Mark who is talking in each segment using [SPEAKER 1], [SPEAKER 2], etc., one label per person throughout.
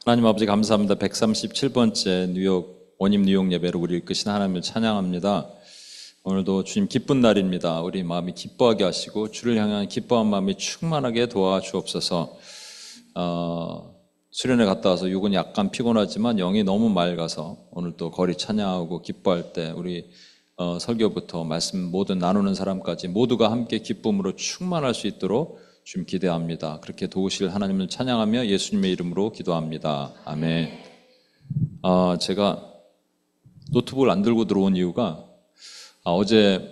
[SPEAKER 1] 하나님 아버지 감사합니다. 137번째 뉴욕 원임 뉴욕 예배로 우리 이끄신 하나님을 찬양합니다. 오늘도 주님 기쁜 날입니다. 우리 마음이 기뻐하게 하시고 주를 향한 기뻐한 마음이 충만하게 도와주옵소서. 수련회 갔다 와서 육은 약간 피곤하지만 영이 너무 맑아서 오늘 또 거리 찬양하고 기뻐할 때 우리 설교부터 말씀 모든 나누는 사람까지 모두가 함께 기쁨으로 충만할 수 있도록 주님 기대합니다. 그렇게 도우실 하나님을 찬양하며 예수님의 이름으로 기도합니다. 아멘. 제가 노트북을 안 들고 들어온 이유가 어제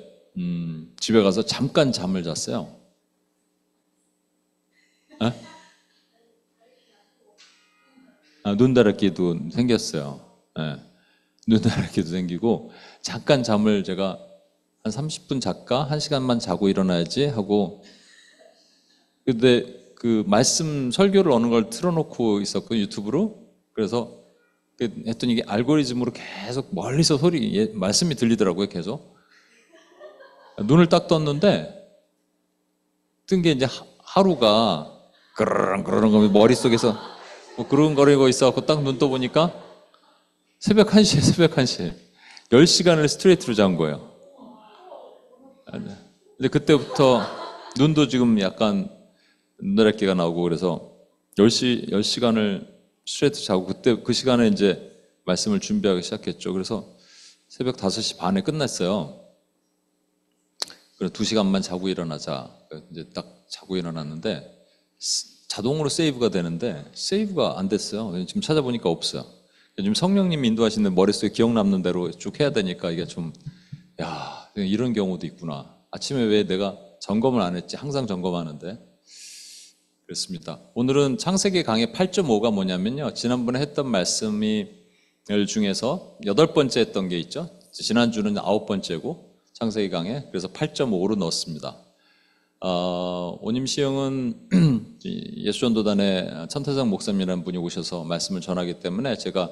[SPEAKER 1] 집에 가서 잠깐 잠을 잤어요. 눈다랗기도 생겼어요. 눈다랗기도 생기고 잠깐 잠을 제가 한 30분 잘까? 1시간만 자고 일어나야지 하고 근데 그 말씀 설교를 어느 걸 틀어놓고 있었고 유튜브로 그래서 했더니 이게 알고리즘으로 계속 멀리서 말씀이 들리더라고요. 계속 눈을 딱 떴는데 뜬 게 이제 하루가 그러는 머릿속에서 뭐 그런거리고 있어갖고 딱 눈 떠보니까 새벽 1시에 10시간을 스트레이트로 잔 거예요. 근데 그때부터 눈도 지금 약간 눈다랗기가 나오고 그래서 10시간을 스트레이트 자고 그때 그 시간에 이제 말씀을 준비하기 시작했죠. 그래서 새벽 5시 반에 끝났어요. 그래서 2시간만 자고 일어나자. 이제 딱 자고 일어났는데 자동으로 세이브가 되는데 세이브가 안 됐어요. 지금 찾아보니까 없어요. 지금 성령님이 인도하시는 머릿속에 기억 남는 대로 쭉 해야 되니까 이게 좀 이런 경우도 있구나. 아침에 왜 내가 점검을 안 했지? 항상 점검하는데. 그렇습니다. 오늘은 창세기 강의 8.5가 뭐냐면요. 지난번에 했던 말씀이 중에서 8번째 했던 게 있죠. 지난주는 9번째고 창세기 강의 그래서 8.5로 넣었습니다. 오님 시형은 예수전도단의 천태성 목사님이라는 분이 오셔서 말씀을 전하기 때문에 제가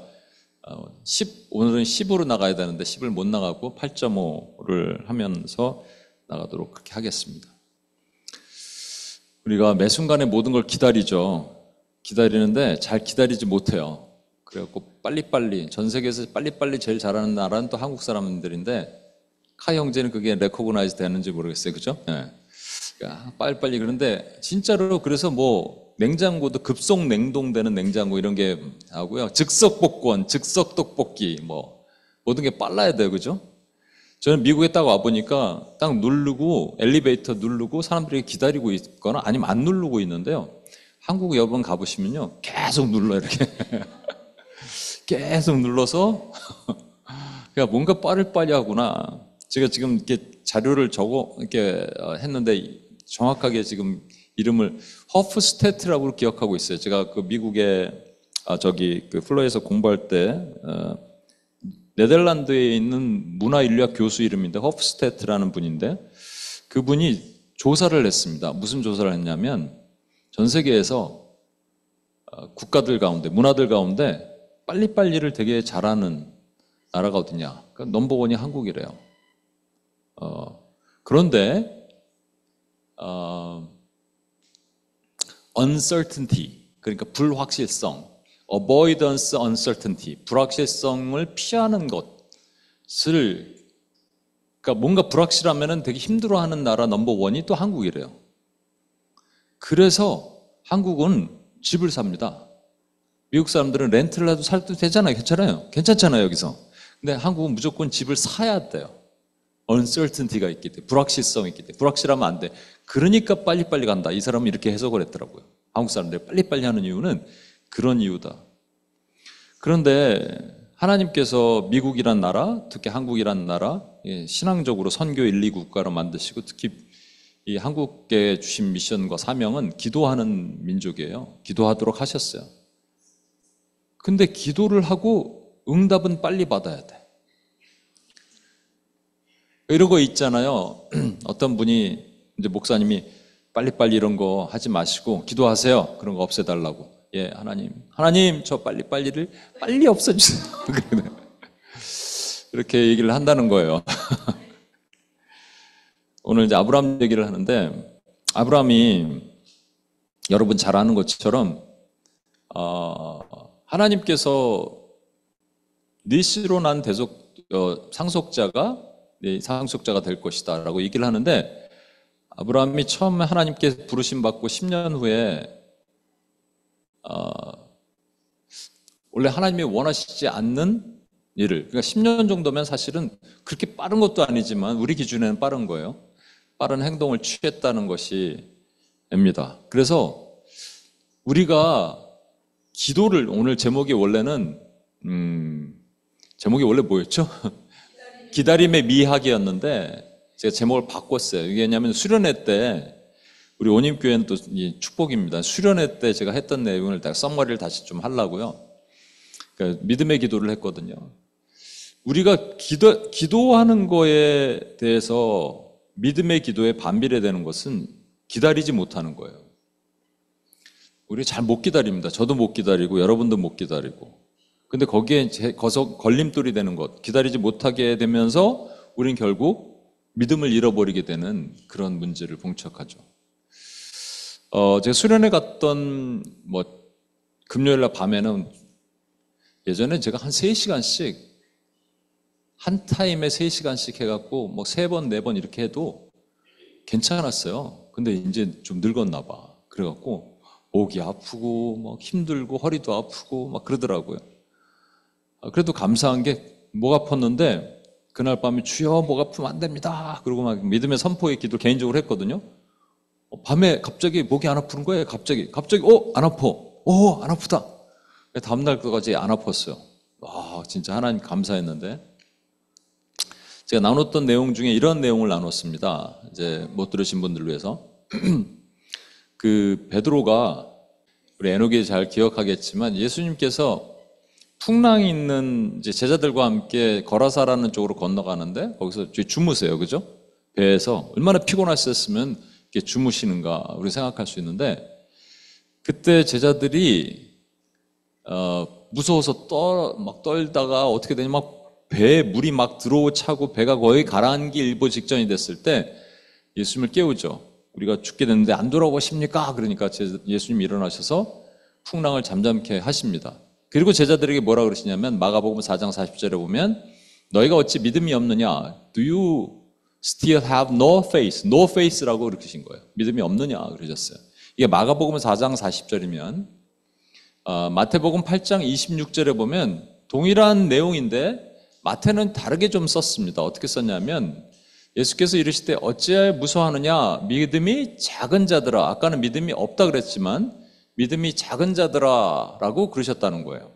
[SPEAKER 1] 오늘은 10으로 나가야 되는데 10을 못 나가고 8.5를 하면서 나가도록 그렇게 하겠습니다. 우리가 매 순간에 모든 걸 기다리죠. 기다리는데 잘 기다리지 못해요. 그래갖고 빨리빨리 전 세계에서 빨리빨리 제일 잘하는 나라는 또 한국 사람들인데 카 형제는 그게 레코그나이즈 되는지 모르겠어요. 그죠? 네. 빨리빨리 그런데 진짜로 그래서 뭐 냉장고도 급속 냉동되는 냉장고 이런 게 하고요. 즉석 복권, 즉석 떡볶이 뭐 모든 게 빨라야 돼요. 그죠? 저는 미국에 딱 와보니까 딱 누르고 엘리베이터 누르고 사람들이 기다리고 있거나 아니면 안 누르고 있는데요. 한국 여러 번 가보시면요. 계속 눌러요. 이렇게. 계속 눌러서 그러니까 뭔가 빠르빨리 하구나. 제가 지금 이렇게 자료를 이렇게 했는데 정확하게 지금 이름을 허프스테트라고 기억하고 있어요. 제가 그 미국에 그 플로리다에서 공부할 때 네덜란드에 있는 문화인류학 교수 이름인데 허프스테트라는 분인데 그분이 조사를 했습니다. 무슨 조사를 했냐면 전 세계에서 국가들 가운데 문화들 가운데 빨리빨리를 되게 잘하는 나라가 어디냐? 그러니까 넘버원이 한국이래요. 그런데 uncertainty 그러니까 불확실성 avoidance uncertainty 불확실성을 피하는 것을 그러니까 뭔가 불확실하면은 되게 힘들어하는 나라 넘버원이 또 한국이래요. 그래서 한국은 집을 삽니다. 미국 사람들은 렌트를 해도 살도 되잖아요. 괜찮잖아요 여기서. 근데 한국은 무조건 집을 사야 돼요. uncertainty가 있기 때문에 불확실성이 있기 때문에 불확실하면 안 돼. 그러니까 빨리빨리 간다. 이 사람은 이렇게 해석을 했더라고요. 한국 사람들이 빨리빨리 하는 이유는 그런 이유다. 그런데 하나님께서 미국이란 나라, 특히 한국이란 나라 신앙적으로 선교 1, 2 국가로 만드시고 특히 이 한국에 주신 미션과 사명은 기도하는 민족이에요. 기도하도록 하셨어요. 근데 기도를 하고 응답은 빨리 받아야 돼. 이런 거 있잖아요. 어떤 분이 이제 목사님이 빨리빨리 이런 거 하지 마시고 기도하세요. 그런 거 없애달라고. 예, 하나님 저 빨리빨리를 빨리 없애주세요. 이렇게 얘기를 한다는 거예요. 오늘 이제 아브라함 얘기를 하는데 아브라함이 여러분 잘 아는 것처럼 하나님께서 네 씨로 난 상속자가 네 상속자가 될 것이다 라고 얘기를 하는데, 아브라함이 처음에 하나님께 부르심 받고 10년 후에 원래 하나님이 원하시지 않는 일을, 그러니까 10년 정도면 사실은 그렇게 빠른 것도 아니지만 우리 기준에는 빠른 거예요. 빠른 행동을 취했다는 것이 입니다. 그래서 우리가 기도를, 오늘 제목이 원래는 제목이 원래 뭐였죠? 기다림의 미학이었는데 제가 제목을 바꿨어요. 이게 왜냐하면 수련회 때, 우리 온임교회는 또 축복입니다. 수련회 때 제가 했던 내용을 썸머리를 다시 좀 하려고요. 그러니까 믿음의 기도를 했거든요. 우리가 기도하는 거에 대해서 믿음의 기도에 반비례되는 것은 기다리지 못하는 거예요. 우리 잘 못 기다립니다. 저도 못 기다리고 여러분도 못 기다리고. 근데 거기에 걸림돌이 되는 것, 기다리지 못하게 되면서 우린 결국 믿음을 잃어버리게 되는 그런 문제를 봉착하죠. 제가 수련회 갔던 금요일날 밤에는, 예전에 제가 한 3시간씩, 한 타임에 3시간씩 해갖고 3번, 4번 이렇게 해도 괜찮았어요. 근데 이제 좀 늙었나 봐. 그래갖고 목이 아프고 힘들고 허리도 아프고 그러더라고요. 그래도 감사한 게 목 아팠는데 그날 밤에 주여 목 아프면 안 됩니다. 그러고 믿음의 선포의 기도 개인적으로 했거든요. 밤에 갑자기 목이 안 아픈 거예요. 갑자기 안 아파. 안 아프다. 다음날까지 안 아팠어요. 진짜 하나님 감사했는데, 제가 나눴던 내용 중에 이런 내용을 나눴습니다. 이제 못 들으신 분들을 위해서. 그 베드로가, 우리 에녹이 잘 기억하겠지만, 예수님께서 풍랑이 있는 이제 제자들과 함께 거라사라는 쪽으로 건너가는데 거기서 주무세요, 그죠? 배에서 얼마나 피곤하셨으면 이렇게 주무시는가 우리 생각할 수 있는데, 그때 제자들이 무서워서 떨다가 어떻게 되냐, 배에 물이 들어차고 배가 거의 가라앉기 일보 직전이 됐을 때 예수님을 깨우죠. 우리가 죽게 됐는데 안 돌아오십니까? 그러니까 예수님이 일어나셔서 풍랑을 잠잠케 하십니다. 그리고 제자들에게 뭐라 그러시냐면, 마가복음 4장 40절에 보면, 너희가 어찌 믿음이 없느냐? Do you still have no faith? No faith라고 그러신 거예요. 믿음이 없느냐? 그러셨어요. 이게 마가복음 4장 40절이면 마태복음 8장 26절에 보면 동일한 내용인데 마태는 다르게 좀 썼습니다. 어떻게 썼냐면, 예수께서 이르시되 어찌하여 무서워하느냐? 믿음이 작은 자들아. 아까는 믿음이 없다 그랬지만 믿음이 작은 자들아 라고 그러셨다는 거예요.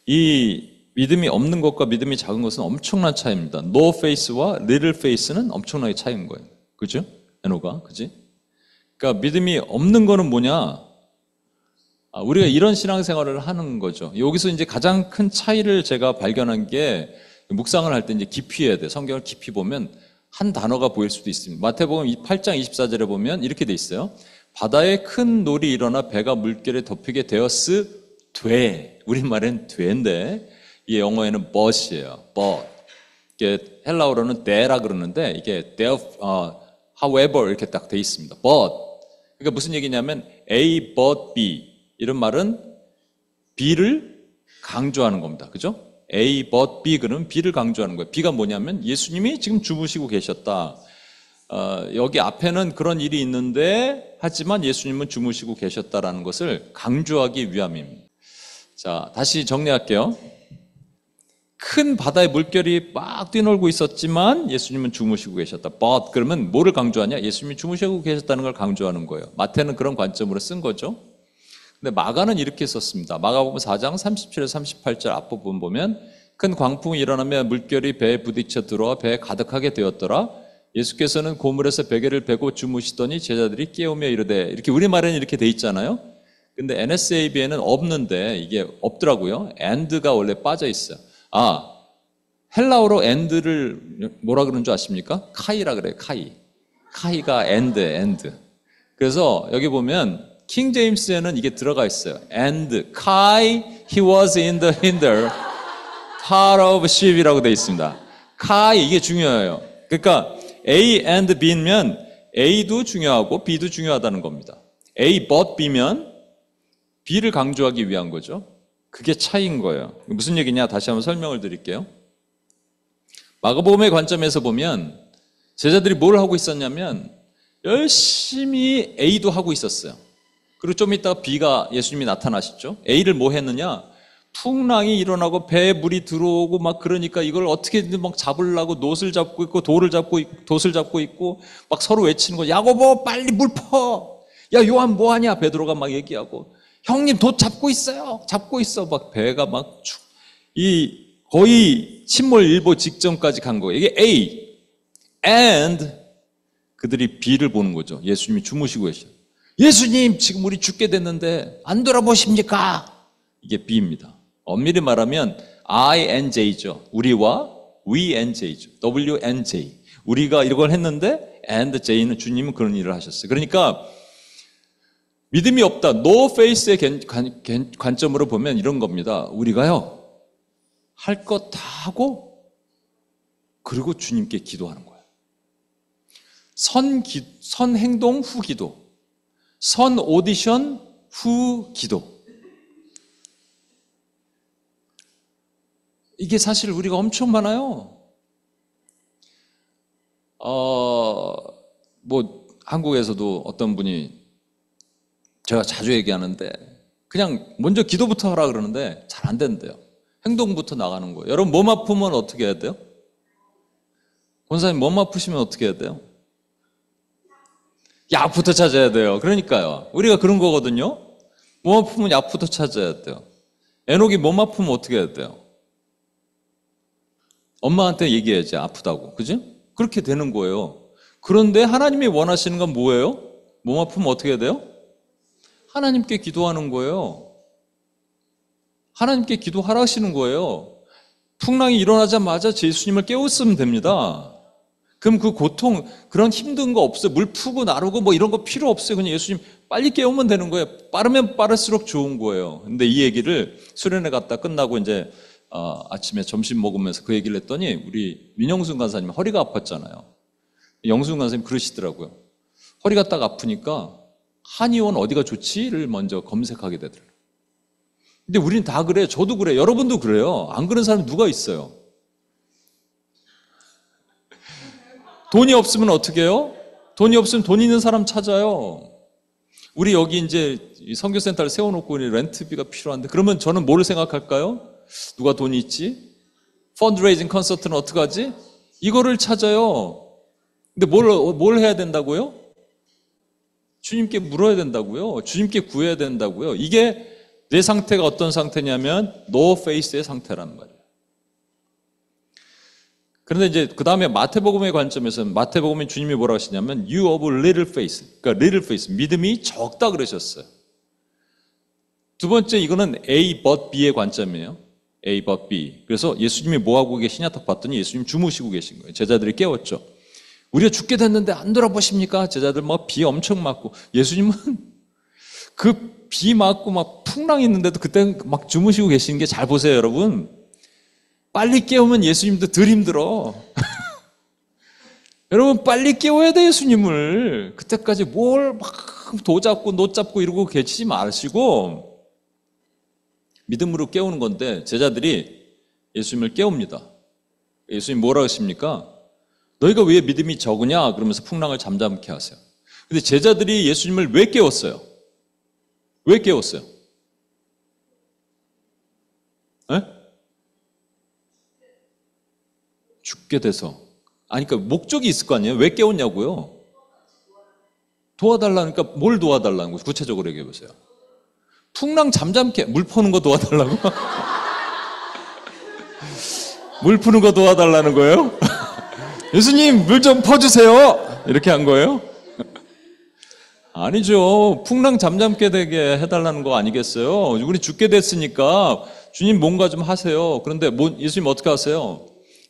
[SPEAKER 1] 이 믿음이 없는 것과 믿음이 작은 것은 엄청난 차이입니다. No faith와 little faith는 엄청나게 차이인 거예요. 그죠? 에노가, 그지? 그러니까 믿음이 없는 거는 뭐냐? 우리가 이런 신앙생활을 하는 거죠. 여기서 이제 가장 큰 차이를 제가 발견한 게, 묵상을 할 때 이제 깊이 해야 돼. 성경을 깊이 보면 한 단어가 보일 수도 있습니다. 마태복음 8장 24절에 보면 이렇게 돼 있어요. 바다에 큰 놀이 일어나 배가 물결에 덮이게 되었으되, 우리말엔 되인데 이 영어에는 but이에요. but. 이게 헬라어로는 the라 그러는데 이게 however 이렇게 딱 돼 있습니다. but. 그러니까 무슨 얘기냐면 A but B. 이런 말은 B를 강조하는 겁니다. 그죠? A but B 그러면 B를 강조하는 거예요. B가 뭐냐면 예수님이 지금 주무시고 계셨다. 여기 앞에는 그런 일이 있는데 하지만 예수님은 주무시고 계셨다라는 것을 강조하기 위함입니다. 자, 다시 정리할게요. 큰 바다의 물결이 막 뛰놀고 있었지만 예수님은 주무시고 계셨다. But 그러면 뭐를 강조하냐? 예수님이 주무시고 계셨다는 걸 강조하는 거예요. 마태는 그런 관점으로 쓴 거죠. 근데 마가는 이렇게 썼습니다. 마가복음 4장 37에서 38절 앞부분 보면, 큰 광풍이 일어나며 물결이 배에 부딪혀 들어와 배에 가득하게 되었더라. 예수께서는 고물에서 베개를 베고 주무시더니 제자들이 깨우며 이르되, 이렇게 우리말에는 이렇게 돼 있잖아요. 근데 NSAB에는 없는데 이게 없더라고요. and가 원래 빠져 있어요. 헬라어로 and를 뭐라 그러는 줄 아십니까? 카이라 그래요. 카이가 and. 그래서 여기 보면 킹 제임스에는 이게 들어가 있어요. and Kai he was in the hinder part of ship이라고 되어 있습니다. Kai 이게 중요해요. 그러니까 A and B면 A도 중요하고 B도 중요하다는 겁니다. A but B면 B를 강조하기 위한 거죠. 그게 차이인 거예요. 무슨 얘기냐? 다시 한번 설명을 드릴게요. 마가복음의 관점에서 보면 제자들이 뭘 하고 있었냐면 열심히 A도 하고 있었어요. 그리고 좀 이따가 B가 예수님이 나타나시죠. A를 뭐 했느냐? 풍랑이 일어나고 배에 물이 들어오고 막 그러니까 이걸 어떻게든 막 잡으려고 놋을 잡고 있고 돛을 잡고 있고 막 서로 외치는 거. 야고보 빨리 물 퍼. 야 요한 뭐 하냐? 베드로가 막 얘기하고 형님 돛 잡고 있어요. 잡고 있어. 막 배가 막 거의 침몰 일보 직전까지 간 거예요. 이게 A. And 그들이 B를 보는 거죠. 예수님이 주무시고 계셔요. 예수님 지금 우리 죽게 됐는데 안 돌아보십니까? 이게 B입니다. 엄밀히 말하면 INJ죠. 우리와 WNJ죠. WNJ. 우리가 이걸 했는데 and J는 주님은 그런 일을 하셨어요. 그러니까 믿음이 없다. No faith의 관점으로 보면 이런 겁니다. 우리가요. 할 것 다 하고 그리고 주님께 기도하는 거예요. 선 행동 후 기도. 선 오디션 후 기도. 이게 사실 우리가 엄청 많아요. 뭐 한국에서도 어떤 분이 제가 자주 얘기하는데 그냥 먼저 기도부터 하라 그러는데 잘 안 된대요. 행동부터 나가는 거예요. 여러분 몸 아프면 어떻게 해야 돼요? 권사님 몸 아프시면 어떻게 해야 돼요? 약부터 찾아야 돼요. 그러니까요. 우리가 그런 거거든요. 몸 아프면 약부터 찾아야 돼요. 에녹이 몸 아프면 어떻게 해야 돼요? 엄마한테 얘기해야지 아프다고. 그죠? 그렇게 되는 거예요. 그런데 하나님이 원하시는 건 뭐예요? 몸 아프면 어떻게 해야 돼요? 하나님께 기도하는 거예요. 하나님께 기도하라 하시는 거예요. 풍랑이 일어나자마자 예수님을 깨웠으면 됩니다. 그럼 그 고통, 그런 힘든 거 없어요. 물 푸고 나르고 뭐 이런 거 필요 없어요. 그냥 예수님 빨리 깨우면 되는 거예요. 빠르면 빠를수록 좋은 거예요. 근데 이 얘기를 수련회 갔다 끝나고 이제 아침에 점심 먹으면서 그 얘기를 했더니 우리 민영순 간사님 허리가 아팠잖아요. 영순 간사님 그러시더라고요. 허리가 딱 아프니까 한의원 어디가 좋지를 먼저 검색하게 되더라고요. 근데 우리는 다 그래요. 저도 그래요. 여러분도 그래요. 안 그런 사람 누가 있어요? 돈이 없으면 어떻게 해요? 돈이 없으면 돈 있는 사람 찾아요. 우리 여기 이제 선교센터를 세워놓고 렌트비가 필요한데 그러면 저는 뭘 생각할까요? 누가 돈이 있지? 펀드레이징 콘서트는 어떡하지? 이거를 찾아요. 근데 뭘 해야 된다고요? 주님께 물어야 된다고요. 주님께 구해야 된다고요. 이게 내 상태가 어떤 상태냐면 no faith의 상태란 말이에요. 그런데 이제 그 다음에 마태복음의 관점에서는 마태복음에 주님이 뭐라고 하시냐면 you of little faith. 그러니까 little faith. 믿음이 적다 그러셨어요. 두 번째 이거는 A but B의 관점이에요. A but B. 그래서 예수님이 뭐 하고 계시냐 딱 봤더니 예수님 주무시고 계신 거예요. 제자들이 깨웠죠. 우리가 죽게 됐는데 안 돌아보십니까? 제자들 막 비 엄청 맞고 예수님은 그 비 맞고 막 풍랑 있는데도 그때 막 주무시고 계시는 게 잘 보세요, 여러분. 빨리 깨우면 예수님도 덜 힘들어. 여러분 빨리 깨워야 돼 예수님을. 그때까지 뭘 막 도 잡고 노 잡고 이러고 계시지 마시고 믿음으로 깨우는 건데 제자들이 예수님을 깨웁니다. 예수님 뭐라고 하십니까? 너희가 왜 믿음이 적으냐? 그러면서 풍랑을 잠잠케 하세요. 근데 제자들이 예수님을 왜 깨웠어요? 왜 깨웠어요? 에? 죽게 돼서. 아니, 그러니까 목적이 있을 거 아니에요? 왜 깨웠냐고요? 도와달라니까 뭘 도와달라는 거예요? 구체적으로 얘기해 보세요. 풍랑 잠잠케, 물 퍼는 거 도와달라고? 물 푸는 거 도와달라는 거예요? 예수님 물 좀 퍼주세요. 이렇게 한 거예요? 아니죠. 풍랑 잠잠게 되게 해달라는 거 아니겠어요? 우리 죽게 됐으니까 주님 뭔가 좀 하세요. 그런데 예수님 어떻게 하세요?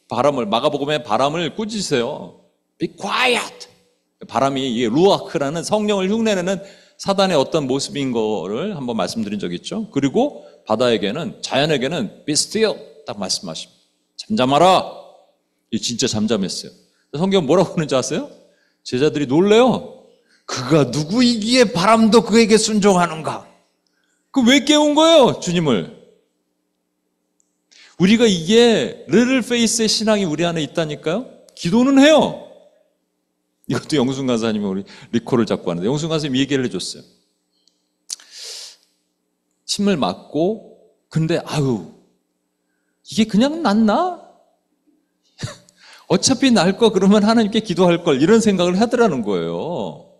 [SPEAKER 1] 마가복음에 바람을 꾸짖으세요. Be quiet. 바람이 이게 루아크라는 성령을 흉내내는 사단의 어떤 모습인 거를 한번 말씀드린 적이 있죠. 그리고 바다에게는 자연에게는 Be still 딱 말씀하십니다. 잠잠하라. 진짜 잠잠했어요. 성경 뭐라고 하는지 아세요? 제자들이 놀래요. 그가 누구이기에 바람도 그에게 순종하는가? 그 왜 깨운 거예요, 주님을? 우리가 이게 리틀 페이스의 신앙이 우리 안에 있다니까요. 기도는 해요. 이것도 영순 간사님이 우리 리콜을 잡고 하는데, 영순 간사님이 얘기를 해줬어요. 침을 맞고, 근데 이게 그냥 낫나? 어차피 날 거 그러면 하나님께 기도할 걸, 이런 생각을 하더라는 거예요.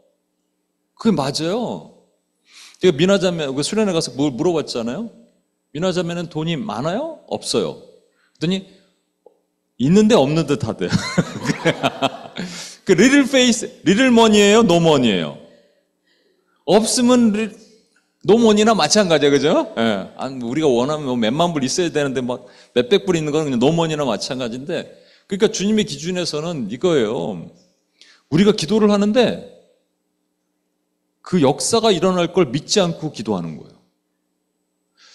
[SPEAKER 1] 그게 맞아요. 제가 미나자매 수련회 가서 뭘 물어봤잖아요. 미나자매는 돈이 많아요? 없어요? 그랬더니 있는데 없는 듯 하대요. 그 리틀 페이스, 리틀 머니예요? 노 머니예요? 없으면 노 머니나 마찬가지야, 그죠? 예. 우리가 원하면 뭐 몇만 불 있어야 되는데 막 몇백 불 있는 건 그냥 노 머니나 마찬가지인데, 그러니까 주님의 기준에서는 이거예요. 우리가 기도를 하는데 그 역사가 일어날 걸 믿지 않고 기도하는 거예요.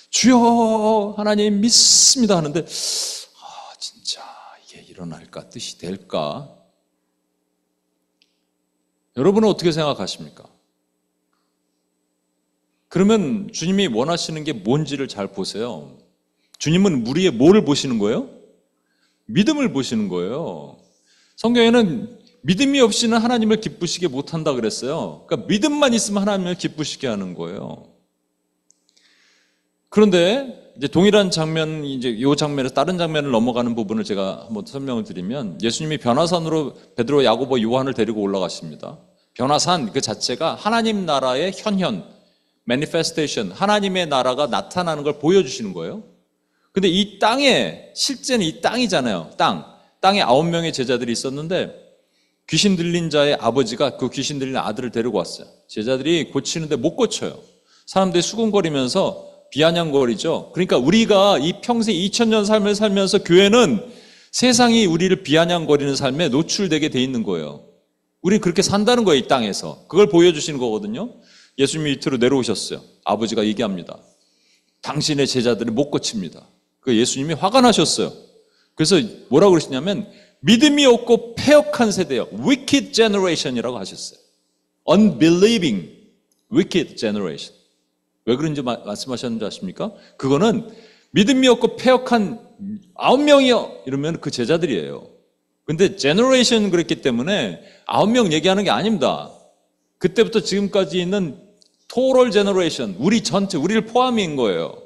[SPEAKER 1] 주여 하나님 믿습니다 하는데 진짜 이게 일어날까? 뜻이 될까? 여러분은 어떻게 생각하십니까? 그러면 주님이 원하시는 게 뭔지를 잘 보세요. 주님은 우리의 뭐를 보시는 거예요? 믿음을 보시는 거예요. 성경에는 믿음이 없이는 하나님을 기쁘시게 못한다 그랬어요. 그러니까 믿음만 있으면 하나님을 기쁘시게 하는 거예요. 그런데 이제 동일한 장면, 이제 이 장면에서 다른 장면을 넘어가는 부분을 제가 한번 설명을 드리면, 예수님이 변화산으로 베드로, 야고보, 요한을 데리고 올라가십니다. 변화산 그 자체가 하나님 나라의 현현, manifestation, 하나님의 나라가 나타나는 걸 보여주시는 거예요. 근데 이 땅에, 실제는 이 땅이잖아요. 땅에 9명의 제자들이 있었는데, 귀신 들린 자의 아버지가 그 귀신 들린 아들을 데리고 왔어요. 제자들이 고치는데 못 고쳐요. 사람들이 수군거리면서 비아냥거리죠. 그러니까 우리가 이 평생 2000년 삶을 살면서 교회는 세상이 우리를 비아냥거리는 삶에 노출되게 돼 있는 거예요. 우리는 그렇게 산다는 거예요, 이 땅에서. 그걸 보여주시는 거거든요. 예수님이 밑으로 내려오셨어요. 아버지가 얘기합니다. 당신의 제자들을 못 고칩니다. 그 예수님이 화가 나셨어요. 그래서 뭐라고 그러시냐면 믿음이 없고 패역한 세대요. Wicked generation이라고 하셨어요. Unbelieving wicked generation. 왜 그런지 말씀하셨는지 아십니까? 그거는 믿음이 없고 패역한 9명이요. 이러면 그 제자들이에요. 근데 generation 그랬기 때문에 9명 얘기하는 게 아닙니다. 그때부터 지금까지 있는 total generation, 우리 전체, 우리를 포함인 거예요.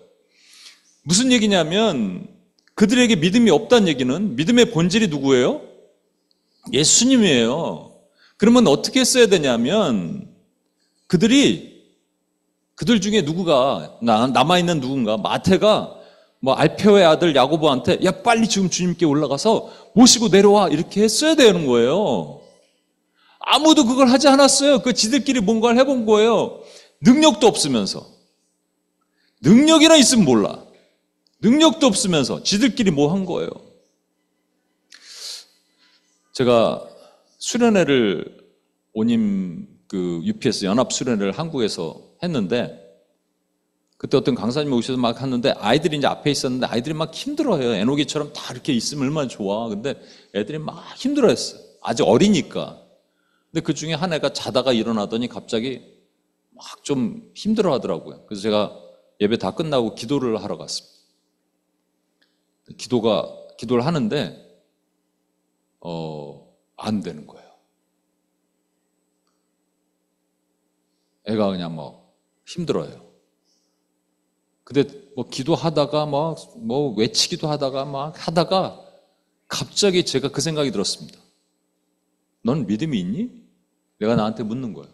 [SPEAKER 1] 무슨 얘기냐면 그들에게 믿음이 없다는 얘기는 믿음의 본질이 누구예요? 예수님이에요. 그러면 어떻게 했어야 되냐면 그들 중에 누구가 남아있는 누군가 마태가 뭐 알페오의 아들 야고보한테 야 빨리 지금 주님께 올라가서 모시고 내려와 이렇게 했어야 되는 거예요. 아무도 그걸 하지 않았어요. 그 지들끼리 뭔가를 해본 거예요. 능력도 없으면서. 능력이나 있으면 몰라. 능력도 없으면서 지들끼리 뭐 한 거예요. 제가 수련회를 오님 그 UPS 연합 수련회를 한국에서 했는데 그때 어떤 강사님이 오셔서 막 하는데 아이들이 이제 앞에 있었는데 아이들이 막 힘들어해요. 애노기처럼 다 이렇게 있으면 얼마나 좋아. 근데 애들이 막 힘들어했어요. 아직 어리니까. 근데 그 중에 한 애가 자다가 일어나더니 갑자기 막 좀 힘들어 하더라고요. 그래서 제가 예배 다 끝나고 기도를 하러 갔습니다. 기도를 하는데 안 되는 거예요. 애가 그냥 뭐 힘들어요. 근데 뭐 기도하다가 뭐 외치기도 하다가 막 하다가 갑자기 제가 그 생각이 들었습니다. 넌 믿음이 있니? 내가 나한테 묻는 거예요.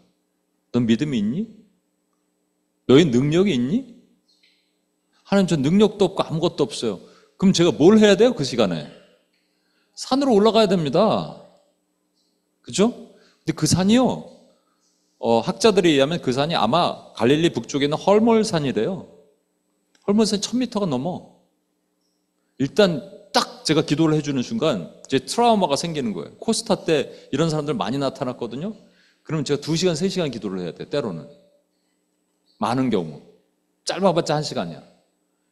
[SPEAKER 1] 넌 믿음이 있니? 너희 능력이 있니? 하나님 저 능력도 없고 아무것도 없어요. 그럼 제가 뭘 해야 돼요? 그 시간에 산으로 올라가야 됩니다. 그죠? 근데 그 산이요 학자들에 의하면 그 산이 아마 갈릴리 북쪽에 있는 헐몰산이래요. 헐몰산 1000m가 넘어. 일단 딱 제가 기도를 해주는 순간 제 트라우마가 생기는 거예요. 코스타 때 이런 사람들 많이 나타났거든요. 그러면 제가 2시간, 3시간 기도를 해야 돼요. 때로는. 많은 경우. 짧아봤자 1시간이야.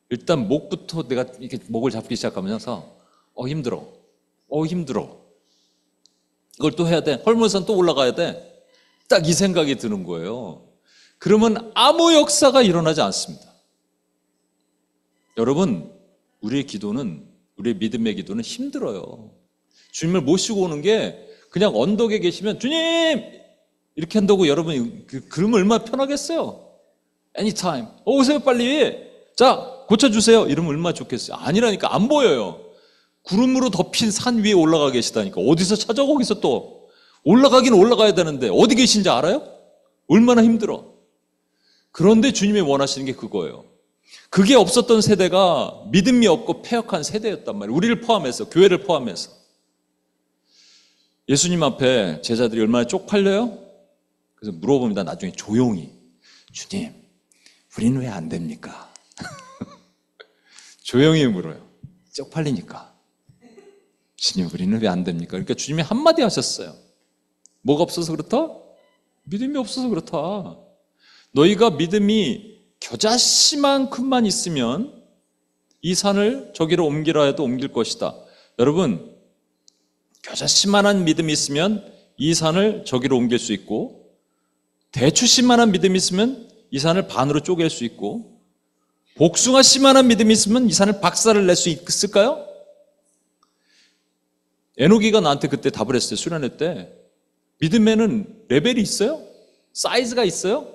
[SPEAKER 1] 일단 목부터 내가 이렇게 목을 잡기 시작하면서 힘들어. 힘들어. 이걸 또 해야 돼. 헐몬산 또 올라가야 돼. 딱 이 생각이 드는 거예요. 그러면 아무 역사가 일어나지 않습니다. 여러분, 우리의 기도는, 우리의 믿음의 기도는 힘들어요. 주님을 모시고 오는 게 그냥 언덕에 계시면 주님! 이렇게 한다고 여러분이 그러면 얼마나 편하겠어요? Anytime. 오세요 빨리. 자, 고쳐주세요. 이러면 얼마나 좋겠어요. 아니라니까 안 보여요. 구름으로 덮인 산 위에 올라가 계시다니까. 어디서 찾아 거기서 또. 올라가긴 올라가야 되는데 어디 계신지 알아요? 얼마나 힘들어. 그런데 주님이 원하시는 게 그거예요. 그게 없었던 세대가 믿음이 없고 패역한 세대였단 말이에요. 우리를 포함해서, 교회를 포함해서. 예수님 앞에 제자들이 얼마나 쪽팔려요? 그래서 물어봅니다. 나중에 조용히. 주님, 우리는 왜 안 됩니까? 조용히 물어요. 쪽팔리니까. 주님, 우리는 왜 안 됩니까? 그러니까 주님이 한마디 하셨어요. 뭐가 없어서 그렇다? 믿음이 없어서 그렇다. 너희가 믿음이 겨자씨만큼만 있으면 이 산을 저기로 옮기라 해도 옮길 것이다. 여러분, 겨자씨만한 믿음이 있으면 이 산을 저기로 옮길 수 있고, 대추씨만한 믿음이 있으면 이 산을 반으로 쪼갤 수 있고, 복숭아씨만한 믿음이 있으면 이 산을 박살을 낼 수 있을까요? 에녹이가 나한테 그때 답을 했어요. 수련회 때. 믿음에는 레벨이 있어요? 사이즈가 있어요?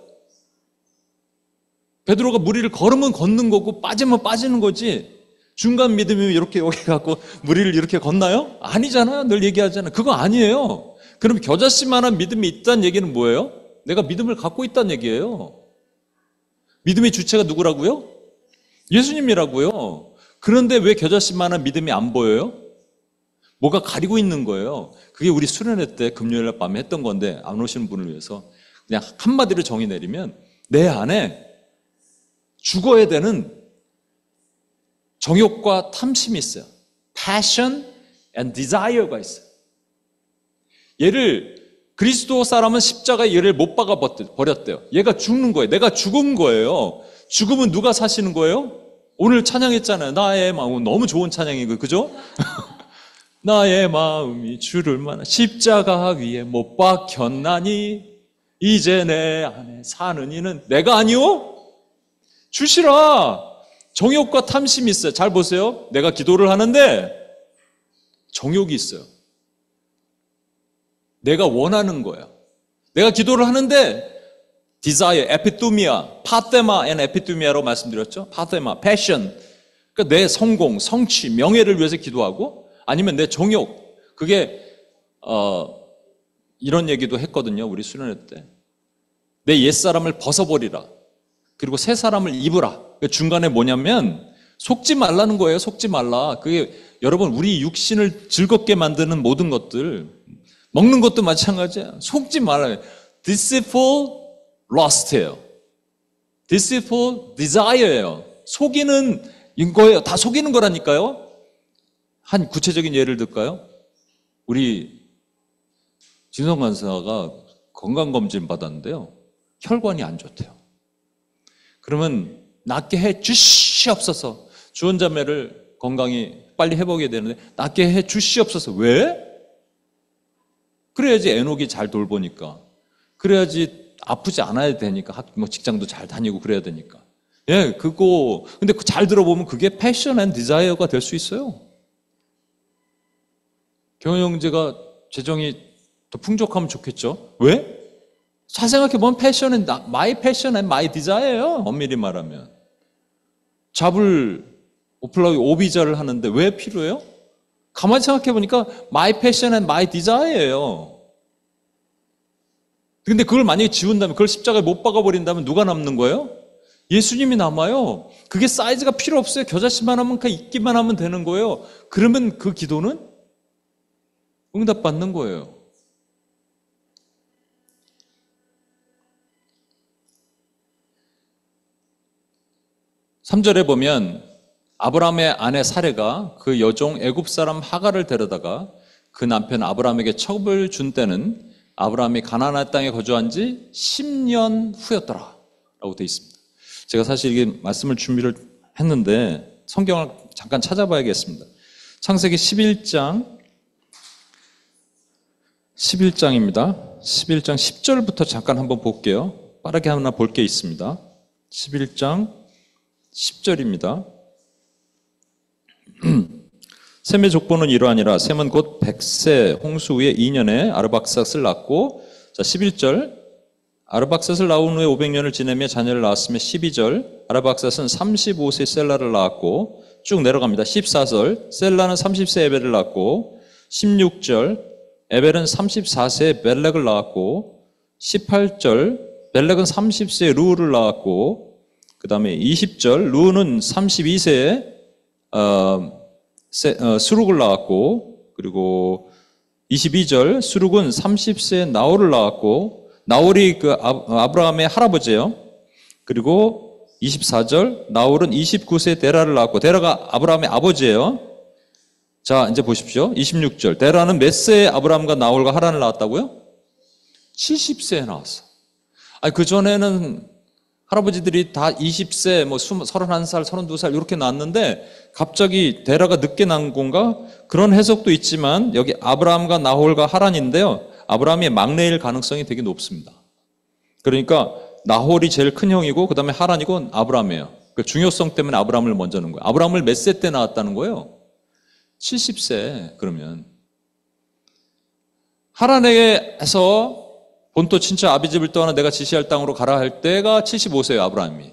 [SPEAKER 1] 베드로가 물 위를 걸으면 걷는 거고 빠지면 빠지는 거지, 중간 믿음이 이렇게 여기 갖고 물 위를 이렇게 걷나요? 아니잖아요. 늘 얘기하잖아요. 그거 아니에요. 그럼 겨자씨만한 믿음이 있다는 얘기는 뭐예요? 내가 믿음을 갖고 있다는 얘기예요. 믿음의 주체가 누구라고요? 예수님이라고요. 그런데 왜 겨자씨만한 믿음이 안 보여요? 뭐가 가리고 있는 거예요. 그게 우리 수련회 때 금요일 밤에 했던 건데, 안 오시는 분을 위해서 그냥 한마디로 정의 내리면, 내 안에 죽어야 되는 정욕과 탐심이 있어요. Passion and desire가 있어요. 얘를, 그리스도 사람은 십자가에 얘를 못 박아 버렸대요. 얘가 죽는 거예요. 내가 죽은 거예요. 죽으면 누가 사시는 거예요? 오늘 찬양했잖아요. 나의 마음. 너무 좋은 찬양이고, 그죠? 나의 마음이 주를 만나 십자가 위에 못 박혔나니 이제 내 안에 사는 이는 내가 아니오? 주시라. 정욕과 탐심이 있어요. 잘 보세요. 내가 기도를 하는데 정욕이 있어요. 내가 원하는 거야. 내가 기도를 하는데 desire, 에피투미아, 파테마 and 에피투미아로 말씀드렸죠. 파테마, passion. 그러니까 내 성공, 성취, 명예를 위해서 기도하고, 아니면 내 정욕. 그게 이런 얘기도 했거든요. 우리 수련회 때. 내 옛사람을 벗어버리라. 그리고 새 사람을 입으라. 중간에 뭐냐면 속지 말라는 거예요. 속지 말라. 그게 여러분, 우리 육신을 즐겁게 만드는 모든 것들, 먹는 것도 마찬가지야. 속지 말아요. deceitful lust예요. deceitful desire예요. 속이는 거예요. 다 속이는 거라니까요. 한 구체적인 예를 들까요? 우리 진성 간사가 건강검진 받았는데요. 혈관이 안 좋대요. 그러면 낫게 해 주시옵소서. 주원자매를 건강히 빨리 회복해야 되는데 낫게 해 주시옵소서. 왜? 그래야지 에녹이 잘 돌보니까. 그래야지 아프지 않아야 되니까. 직장도 잘 다니고 그래야 되니까. 예, 그거. 근데 잘 들어보면 그게 패션 앤 디자이어가 될 수 있어요. 경영 형제가 재정이 더 풍족하면 좋겠죠. 왜? 잘 생각해보면 패션은 my passion and my desire예요. 엄밀히 말하면. 잡을 오비자를 하는데 왜 필요해요? 가만히 생각해보니까 my passion and my desire예요. 근데 그걸 만약에 지운다면, 그걸 십자가에 못 박아버린다면 누가 남는 거예요? 예수님이 남아요. 그게 사이즈가 필요 없어요. 겨자씨만 하면 그냥 있기만 하면 되는 거예요. 그러면 그 기도는 응답받는 거예요. (3절에) 보면 아브라함의 아내 사레가 그 여종 애굽 사람 하갈을 데려다가 그 남편 아브라함에게 첩을 준 때는 아브라함이 가나안 땅에 거주한 지 10년 후였더라 라고 되어 있습니다. 제가 사실 이게 말씀을 준비를 했는데 성경을 잠깐 찾아봐야겠습니다. 창세기 11장 11장입니다. 11장 10절부터 잠깐 한번 볼게요. 빠르게 하나 볼 게 있습니다. 11장 10절입니다. 셈의 족보는 이러하니라. 셈은 곧 100세 홍수 후에 2년에 아르박삿을 낳고, 자 11절, 아르박삿을 낳은 후에 500년을 지내며 자녀를 낳았으며, 12절, 아르박삿은 35세 셀라를 낳았고, 쭉 내려갑니다. 14절, 셀라는 30세 에벨을 낳았고, 16절, 에벨은 34세 벨렉을 낳았고, 18절, 벨렉은 30세 루를 낳았고, 그 다음에 20절, 루는 32세에 수룩을 낳았고, 그리고 22절, 수룩은 30세 나홀을 낳았고, 나홀이 그 아브라함의 할아버지예요. 그리고 24절, 나홀은 29세 데라를 낳았고, 데라가 아브라함의 아버지예요. 자, 이제 보십시오. 26절, 데라는 몇 세에 아브라함과 나홀과 하란을 낳았다고요? 70세에 낳았어. 아니, 그전에는 할아버지들이 다 20세, 뭐 31살, 32살 이렇게 낳았는데 갑자기 데라가 늦게 낳은 건가? 그런 해석도 있지만 여기 아브라함과 나홀과 하란인데요. 아브라함이 막내일 가능성이 되게 높습니다. 그러니까 나홀이 제일 큰 형이고 그 다음에 하란이고 아브라함이에요. 그 중요성 때문에 아브라함을 먼저 넣은 거예요. 아브라함을 몇 세 때 낳았다는 거예요? 70세. 그러면 하란에게서 본토 친척 아비집을 떠나 내가 지시할 땅으로 가라 할 때가 75세예요, 아브라함이.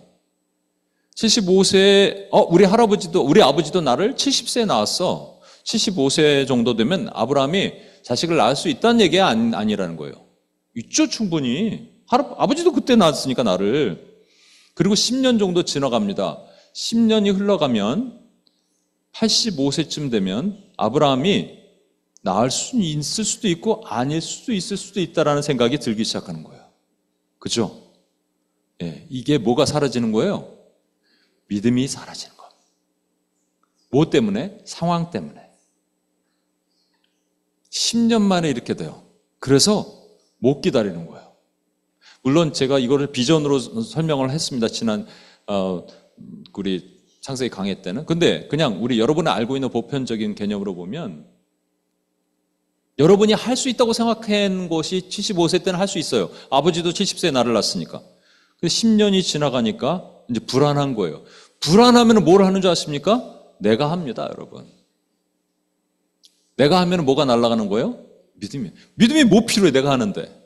[SPEAKER 1] 75세에 우리 아버지도 나를 70세에 낳았어. 75세 정도 되면 아브라함이 자식을 낳을 수 있다는 얘기가 아니라는 거예요. 있죠, 충분히. 아버지도 그때 낳았으니까 나를. 그리고 10년 정도 지나갑니다. 10년이 흘러가면 85세쯤 되면 아브라함이 낳을 수 있을 수도 있고 아닐 수도 있을 수도 있다라는 생각이 들기 시작하는 거예요. 그죠? 예, 이게 뭐가 사라지는 거예요? 믿음이 사라지는 거예요. 뭐 때문에? 상황 때문에. 10년 만에 이렇게 돼요. 그래서 못 기다리는 거예요. 물론 제가 이거를 비전으로 설명을 했습니다. 지난 우리 창세기 강의 때는. 근데 그냥 우리 여러분이 알고 있는 보편적인 개념으로 보면 여러분이 할 수 있다고 생각한 것이 75세 때는 할 수 있어요. 아버지도 70세에 나를 낳았으니까. 근데 10년이 지나가니까 이제 불안한 거예요. 불안하면 뭘 하는 줄 아십니까? 내가 합니다, 여러분. 내가 하면 뭐가 날아가는 거예요? 믿음이. 믿음이 뭐 필요해, 내가 하는데.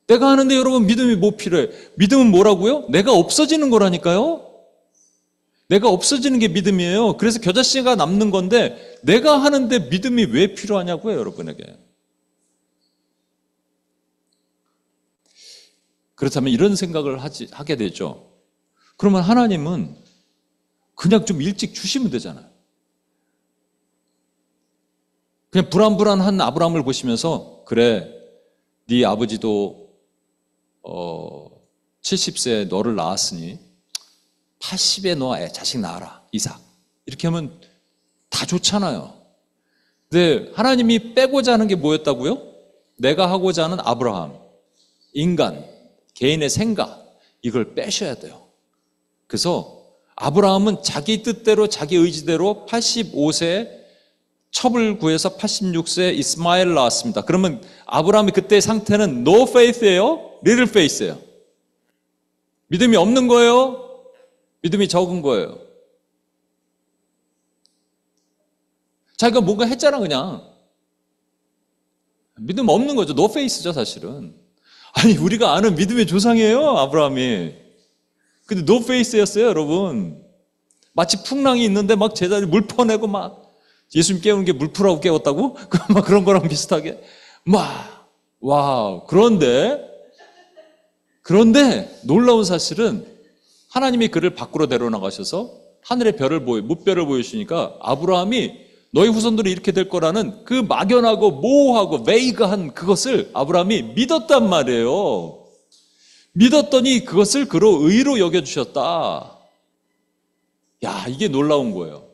[SPEAKER 1] 내가 하는데 여러분 믿음이 뭐 필요해? 믿음은 뭐라고요? 내가 없어지는 거라니까요? 내가 없어지는 게 믿음이에요. 그래서 겨자씨가 남는 건데 내가 하는데 믿음이 왜 필요하냐고요, 여러분에게. 그렇다면 이런 생각을 하게 되죠. 그러면 하나님은 그냥 좀 일찍 주시면 되잖아요. 그냥 불안불안한 아브라함을 보시면서 그래, 네 아버지도 70세에 너를 낳았으니 80에 너 자식 낳아라, 이삭. 이렇게 하면 다 좋잖아요. 근데 하나님이 빼고자 하는 게 뭐였다고요? 내가 하고자 하는 아브라함, 인간, 개인의 생각, 이걸 빼셔야 돼요. 그래서 아브라함은 자기 뜻대로 자기 의지대로 85세에 첩을 구해서 86세에 이스마엘을 낳았습니다. 그러면 아브라함이 그때 상태는 no faith예요? little faith예요? 믿음이 없는 거예요? 믿음이 적은 거예요. 자기가 뭔가 했잖아, 그냥. 믿음 없는 거죠. 노 페이스죠, 사실은. 아니, 우리가 아는 믿음의 조상이에요, 아브라함이. 근데 노 페이스였어요, 여러분. 마치 풍랑이 있는데 막 제자들이 물 퍼내고 막 예수님 깨우는 게 물 풀라고 깨웠다고? 막 그런 거랑 비슷하게. 와우. 그런데 놀라운 사실은 하나님이 그를 밖으로 데려나가셔서 하늘의 별을 무별을 보여주시니까 아브라함이 너희 후손들이 이렇게 될 거라는 그 막연하고 모호하고 베이그한 그것을 아브라함이 믿었단 말이에요. 믿었더니 그것을 그로 의로 여겨주셨다. 야, 이게 놀라운 거예요.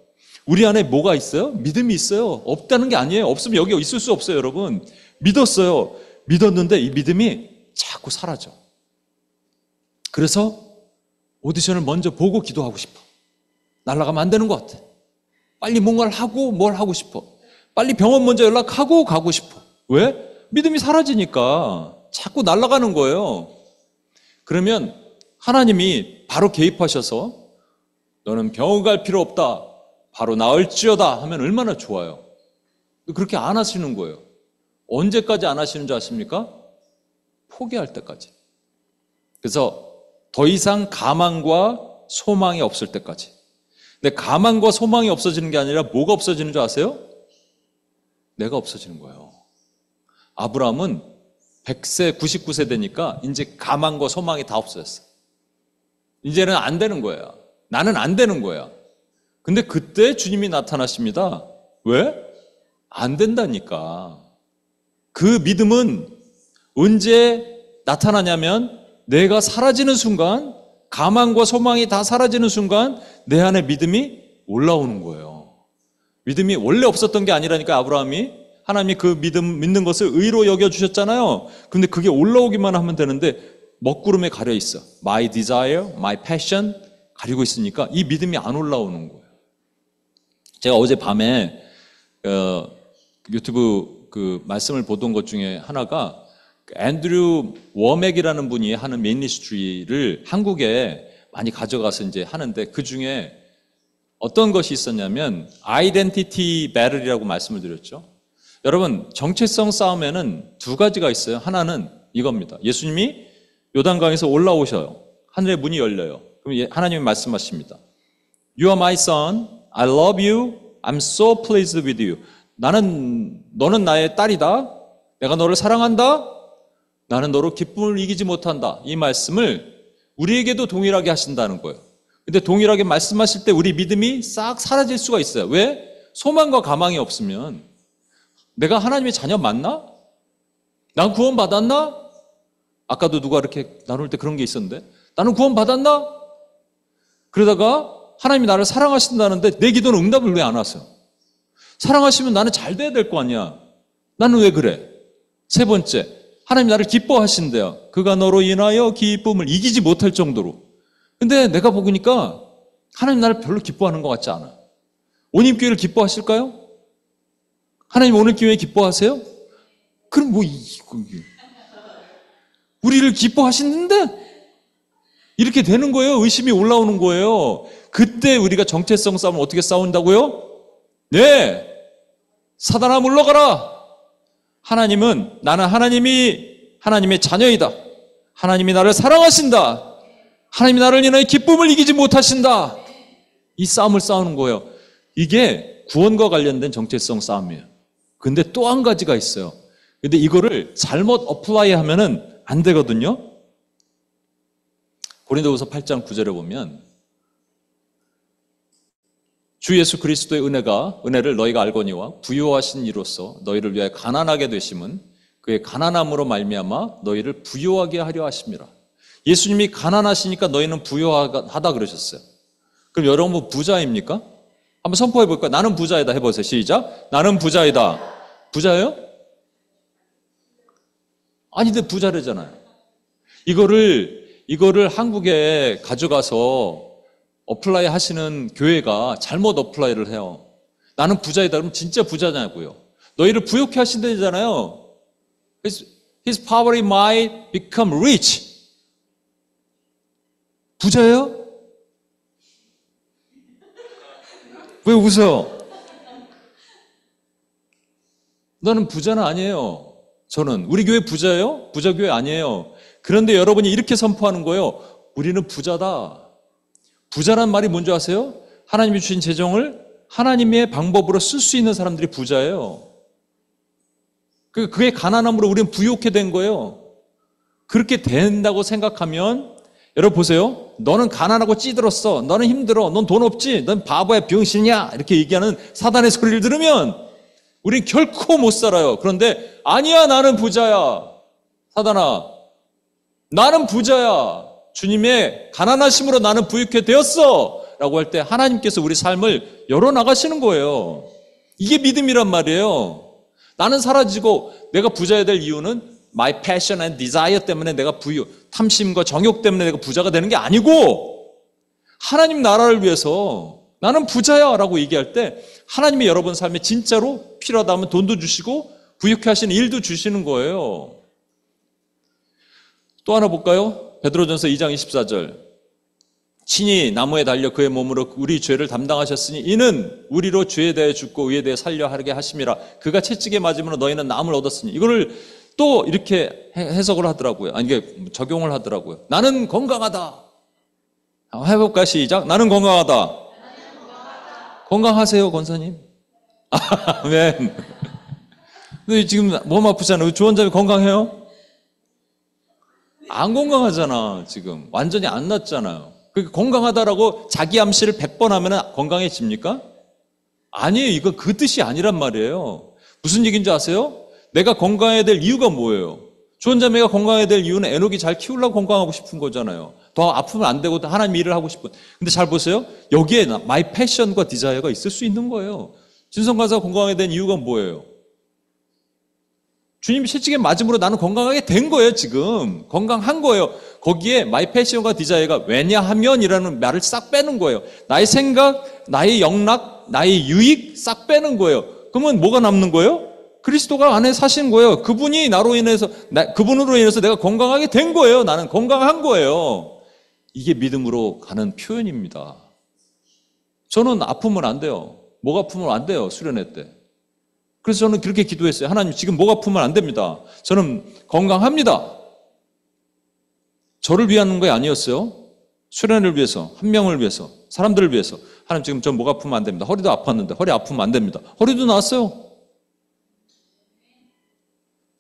[SPEAKER 1] 우리 안에 뭐가 있어요? 믿음이 있어요. 없다는 게 아니에요. 없으면 여기 있을 수 없어요, 여러분. 믿었어요. 믿었는데 이 믿음이 자꾸 사라져. 그래서 오디션을 먼저 보고 기도하고 싶어. 날아가면 안 되는 것 같아. 빨리 뭔가를 하고 뭘 하고 싶어. 빨리 병원 먼저 연락하고 가고 싶어. 왜? 믿음이 사라지니까 자꾸 날아가는 거예요. 그러면 하나님이 바로 개입하셔서 너는 병원 갈 필요 없다. 바로 나을지어다 하면 얼마나 좋아요. 그렇게 안 하시는 거예요. 언제까지 안 하시는 줄 아십니까? 포기할 때까지. 그래서 더 이상 가망과 소망이 없을 때까지. 근데 가망과 소망이 없어지는 게 아니라 뭐가 없어지는 줄 아세요? 내가 없어지는 거예요. 아브라함은 100세, 99세 되니까 이제 가망과 소망이 다 없어졌어. 이제는 안 되는 거야. 나는 안 되는 거야. 근데 그때 주님이 나타나십니다. 왜? 안 된다니까. 그 믿음은 언제 나타나냐면 내가 사라지는 순간, 가망과 소망이 다 사라지는 순간 내 안에 믿음이 올라오는 거예요. 믿음이 원래 없었던 게 아니라니까. 아브라함이 하나님이 그 믿는 것을 의로 여겨주셨잖아요. 근데 그게 올라오기만 하면 되는데 먹구름에 가려 있어. My desire, my passion 가리고 있으니까 이 믿음이 안 올라오는 거예요. 제가 어제 밤에 유튜브 그 말씀을 보던 것 중에 하나가 앤드류 워맥이라는 분이 하는 미니스트리를 한국에 많이 가져가서 이제 하는데 그 중에 어떤 것이 있었냐면 아이덴티티 배틀이라고 말씀을 드렸죠. 여러분, 정체성 싸움에는 두 가지가 있어요. 하나는 이겁니다. 예수님이 요단강에서 올라오셔요. 하늘의 문이 열려요. 그럼 하나님이 말씀하십니다. You are my son. I love you. I'm so pleased with you. 너는 나의 딸이다. 내가 너를 사랑한다. 나는 너로 기쁨을 이기지 못한다. 이 말씀을 우리에게도 동일하게 하신다는 거예요. 근데 동일하게 말씀하실 때 우리 믿음이 싹 사라질 수가 있어요. 왜? 소망과 가망이 없으면 내가 하나님의 자녀 맞나? 난 구원 받았나? 아까도 누가 이렇게 나눌 때 그런 게 있었는데 나는 구원 받았나? 그러다가 하나님이 나를 사랑하신다는데 내 기도는 응답을 왜 안 하세요? 사랑하시면 나는 잘 돼야 될 거 아니야. 나는 왜 그래? 세 번째, 하나님 나를 기뻐하신대요. 그가 너로 인하여 기쁨을 이기지 못할 정도로. 근데 내가 보니까 하나님 나를 별로 기뻐하는 것 같지 않아. 온임교회를 기뻐하실까요? 하나님 오늘 교회 기뻐하세요? 그럼 우리를 기뻐하시는데 이렇게 되는 거예요. 의심이 올라오는 거예요. 그때 우리가 정체성 싸움을 어떻게 싸운다고요? 네, 사단아 물러가라. 하나님은 나는 하나님의 자녀이다. 하나님이 나를 사랑하신다. 하나님이 나를 인하여 기쁨을 이기지 못하신다. 이 싸움을 싸우는 거예요. 이게 구원과 관련된 정체성 싸움이에요. 근데 또 한 가지가 있어요. 근데 이거를 잘못 어플라이 하면은 안 되거든요. 고린도후서 8장 9절에 보면 주 예수 그리스도의 은혜를 너희가 알거니와 부요하신 이로써 너희를 위하여 가난하게 되심은 그의 가난함으로 말미암아 너희를 부요하게 하려 하심이라. 예수님이 가난하시니까 너희는 부요하다 그러셨어요. 그럼 여러분 부자입니까? 한번 선포해 볼까요? 나는 부자이다 해보세요. 시작. 나는 부자이다. 부자예요? 아니, 근데 부자래잖아요. 이거를 한국에 가져가서 어플라이 하시는 교회가 잘못 어플라이를 해요. 나는 부자이다 그러면 진짜 부자냐고요. 너희를 부욕해 하신다잖아요. His poverty might become rich. 부자예요? 왜 웃어요? 너는 부자는 아니에요. 저는. 우리 교회 부자예요? 부자 교회 아니에요. 그런데 여러분이 이렇게 선포하는 거예요. 우리는 부자다. 부자란 말이 뭔지 아세요? 하나님이 주신 재정을 하나님의 방법으로 쓸 수 있는 사람들이 부자예요. 그게 가난함으로 우리는 부욕해 된 거예요. 그렇게 된다고 생각하면 여러분 보세요. 너는 가난하고 찌들었어. 너는 힘들어. 넌 돈 없지. 넌 바보야, 병신이야. 이렇게 얘기하는 사단의 소리를 들으면 우린 결코 못 살아요. 그런데 아니야, 나는 부자야. 사단아, 나는 부자야. 주님의 가난하심으로 나는 부유케 되었어. 라고 할 때 하나님께서 우리 삶을 열어나가시는 거예요. 이게 믿음이란 말이에요. 나는 사라지고 내가 부자야 될 이유는 my passion and desire 때문에 내가 탐심과 정욕 때문에 내가 부자가 되는 게 아니고 하나님 나라를 위해서 나는 부자야 라고 얘기할 때 하나님이 여러분 삶에 진짜로 필요하다 하면 돈도 주시고 부유케 하시는 일도 주시는 거예요. 또 하나 볼까요? 베드로전서 2장 24절. 친히 나무에 달려 그의 몸으로 우리 죄를 담당하셨으니 이는 우리로 죄에 대해 죽고 의에 대해 살려 하게 하심이라. 그가 채찍에 맞음으로 너희는 나음을 얻었으니. 이거를 또 이렇게 해석을 하더라고요. 아니 이게 적용을 하더라고요. 나는 건강하다. 해볼까 시작. 나는 건강하다. 건강하세요 권사님. 아멘. 근데 지금 몸 아프잖아요. 주원자님 건강해요? 안 건강하잖아 지금. 완전히 안 낫잖아요. 그러니까 건강하다라고 자기 암시를 100번 하면 건강해집니까? 아니에요. 이거 그 뜻이 아니란 말이에요. 무슨 얘기인지 아세요? 내가 건강해야 될 이유가 뭐예요? 주원자매가 건강해야 될 이유는 에녹이 잘 키우려고 건강하고 싶은 거잖아요. 더 아프면 안 되고 하나님 일을 하고 싶은. 근데 잘 보세요. 여기에 마이 패션과 디자이어가 있을 수 있는 거예요. 진성가사가 건강하게 된 이유가 뭐예요? 주님이 채찍에 맞음으로 나는 건강하게 된 거예요. 지금 건강한 거예요. 거기에 마이 패션과 디자이어가 왜냐하면이라는 말을 싹 빼는 거예요. 나의 생각, 나의 영락, 나의 유익 싹 빼는 거예요. 그러면 뭐가 남는 거예요? 그리스도가 안에 사신 거예요. 그분이 나로 인해서, 그분으로 인해서 내가 건강하게 된 거예요. 나는 건강한 거예요. 이게 믿음으로 가는 표현입니다. 저는 아프면 안 돼요. 목 아프면 안 돼요. 수련회 때. 그래서 저는 그렇게 기도했어요. 하나님 지금 목 아프면 안 됩니다. 저는 건강합니다. 저를 위한 게 아니었어요. 수련회를 위해서, 한 명을 위해서, 사람들을 위해서. 하나님 지금 저 목 아프면 안 됩니다. 허리도 아팠는데 허리 아프면 안 됩니다. 허리도 나았어요.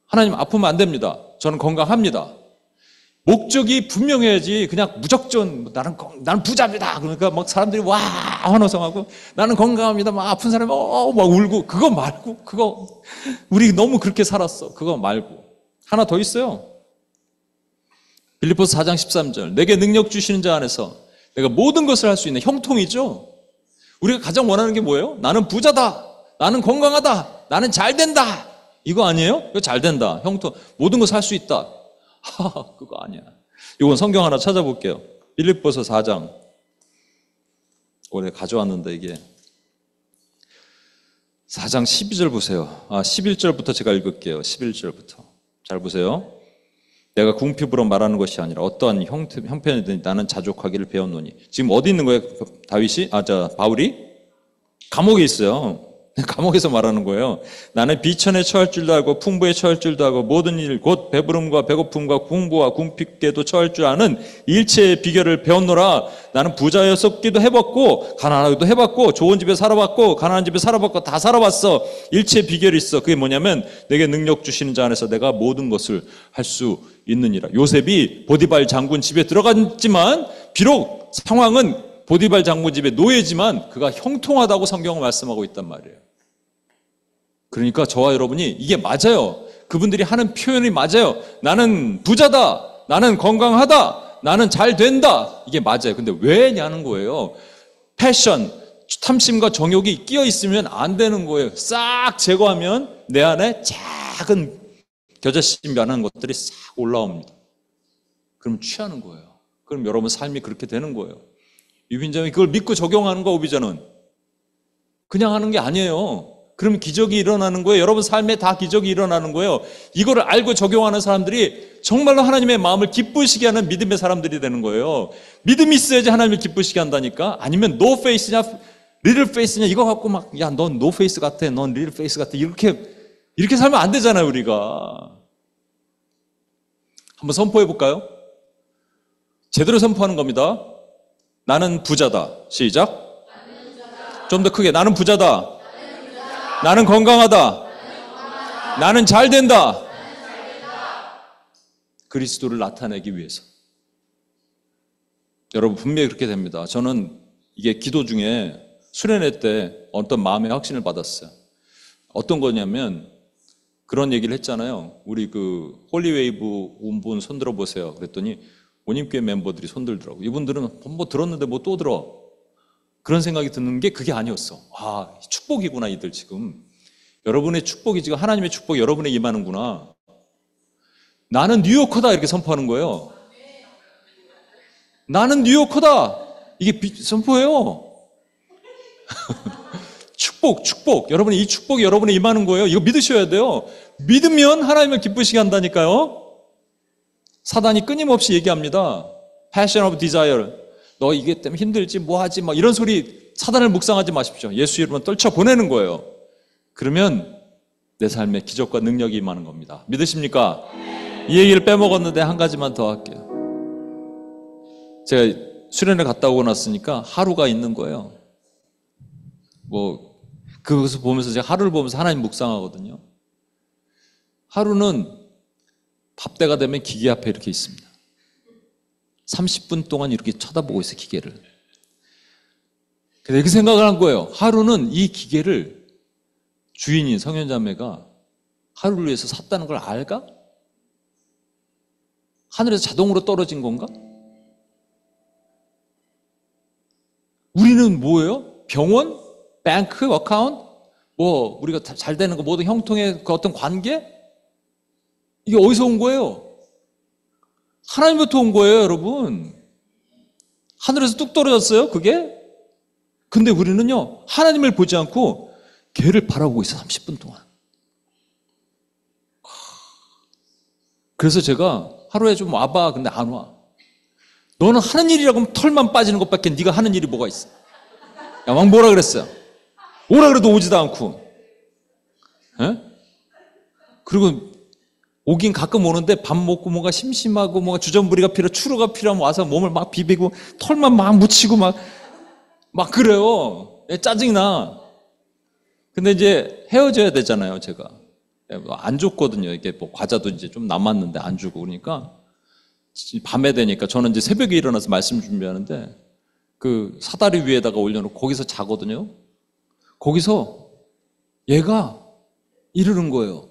[SPEAKER 1] 하나님 아프면 안 됩니다. 저는 건강합니다. 목적이 분명해야지 그냥 무작정 나는 부자입니다. 그러니까 막 사람들이 와 환호성하고 나는 건강합니다. 막 아픈 사람이 막 울고 그거 말고 그거 우리 너무 그렇게 살았어. 그거 말고 하나 더 있어요. 빌립보서 4장 13절 내게 능력 주시는 자 안에서 내가 모든 것을 할 수 있는 형통이죠. 우리가 가장 원하는 게 뭐예요? 나는 부자다. 나는 건강하다. 나는 잘 된다. 이거 아니에요? 이거 잘 된다. 형통 모든 것을 할 수 있다. 그거 아니야. 이건 성경 하나 찾아볼게요. 빌립보서 4장. 올해 가져왔는데 이게 4장 12절 보세요. 11절부터 제가 읽을게요. 11절부터. 잘 보세요. 내가 궁핍으로 말하는 것이 아니라 어떠한 형편이든 나는 자족하기를 배웠노니. 지금 어디 있는 거예요? 바울이? 감옥에 있어요. 감옥에서 말하는 거예요. 나는 비천에 처할 줄도 알고 풍부에 처할 줄도 알고 모든 일 곧 배부름과 배고픔과 궁부와 궁핍께도 처할 줄 아는 일체의 비결을 배웠노라. 나는 부자였었기도 해봤고 가난하기도 해봤고 좋은 집에 살아봤고 가난한 집에 살아봤고 다 살아봤어. 일체의 비결이 있어. 그게 뭐냐면 내게 능력 주시는 자 안에서 내가 모든 것을 할 수 있느니라. 요셉이 보디발 장군 집에 들어갔지만 비록 상황은 보디발 장군 집의 노예지만 그가 형통하다고 성경은 말씀하고 있단 말이에요. 그러니까 저와 여러분이 이게 맞아요. 그분들이 하는 표현이 맞아요. 나는 부자다. 나는 건강하다. 나는 잘 된다. 이게 맞아요. 근데 왜냐는 거예요. 패션, 탐심과 정욕이 끼어 있으면 안 되는 거예요. 싹 제거하면 내 안에 작은 겨자씨라는 것들이 싹 올라옵니다. 그럼 취하는 거예요. 그럼 여러분 삶이 그렇게 되는 거예요. 유빈장이 그걸 믿고 적용하는 거 오비자는 그냥 하는 게 아니에요. 그럼 기적이 일어나는 거예요. 여러분 삶에 다 기적이 일어나는 거예요. 이거를 알고 적용하는 사람들이 정말로 하나님의 마음을 기쁘시게 하는 믿음의 사람들이 되는 거예요. 믿음이 있어야지 하나님을 기쁘시게 한다니까. 아니면 노 페이스냐 리틀 페이스냐 이거 갖고 막 야 넌 노 페이스 같아. 넌 리틀 페이스 같아. 이렇게 살면 안 되잖아요. 우리가 한번 선포해 볼까요? 제대로 선포하는 겁니다. 나는 부자다. 시작. 좀 더 크게. 나는 부자다. 나는 건강하다. 나는 잘 된다. 그리스도를 나타내기 위해서. 여러분 분명히 그렇게 됩니다. 저는 이게 기도 중에 수련회 때 어떤 마음의 확신을 받았어요. 어떤 거냐면 그런 얘기를 했잖아요. 우리 그 홀리웨이브 분 손들어 보세요. 그랬더니 온임교회 멤버들이 손들더라고. 이분들은 뭐 들었는데 뭐 또 들어. 그런 생각이 드는 게 그게 아니었어. 축복이구나 이들 지금. 여러분의 축복이 지금 하나님의 축복이 여러분에 임하는구나. 나는 뉴요커다 이렇게 선포하는 거예요. 나는 뉴요커다. 이게 선포예요. 축복. 여러분의 이 축복이 여러분에 임하는 거예요. 이거 믿으셔야 돼요. 믿으면 하나님을 기쁘시게 한다니까요. 사단이 끊임없이 얘기합니다. Passion of desire. 너 이게 때문에 힘들지 뭐하지 막 이런 소리 사단을 묵상하지 마십시오. 예수 이름으로 떨쳐보내는 거예요. 그러면 내 삶에 기적과 능력이 임하는 겁니다. 믿으십니까? 이 얘기를 빼먹었는데 한 가지만 더 할게요. 제가 수련회 갔다 오고 났으니까 하루가 있는 거예요. 그것을 보면서 제가 하루를 보면서 하나님 묵상하거든요. 하루는 밥때가 되면 기계 앞에 이렇게 있습니다. 30분 동안 이렇게 쳐다보고 있어요, 기계를. 그래서 그 생각을 한 거예요. 하루는 이 기계를 주인인 성현자매가 하루를 위해서 샀다는 걸 알까? 하늘에서 자동으로 떨어진 건가? 우리는 뭐예요? 병원? 뱅크? 어카운트? 우리가 잘 되는 거 모든 형통의 그 어떤 관계? 이게 어디서 온 거예요? 하나님부터 온 거예요, 여러분. 하늘에서 뚝 떨어졌어요, 그게? 근데 우리는요, 하나님을 보지 않고 걔를 바라보고 있어, 30분 동안. 그래서 제가 하루에 좀 와봐. 근데 안 와. 너는 하는 일이라고 하면 털만 빠지는 것밖에 네가 하는 일이 뭐가 있어? 야, 막 뭐라 그랬어요? 오라 그래도 오지도 않고. 에? 그리고 오긴 가끔 오는데 밥 먹고 뭔가 심심하고 뭔가 주전부리가 필요하고 추루가 필요하면 와서 몸을 막 비비고 털만 막 묻히고 막 그래요. 짜증이 나. 근데 이제 헤어져야 되잖아요, 제가. 안 줬거든요. 이게 과자도 이제 좀 남았는데 안 주고 그러니까 밤에 되니까 저는 이제 새벽에 일어나서 말씀 준비하는데 그 사다리 위에다가 올려놓고 거기서 자거든요. 거기서 얘가 이러는 거예요.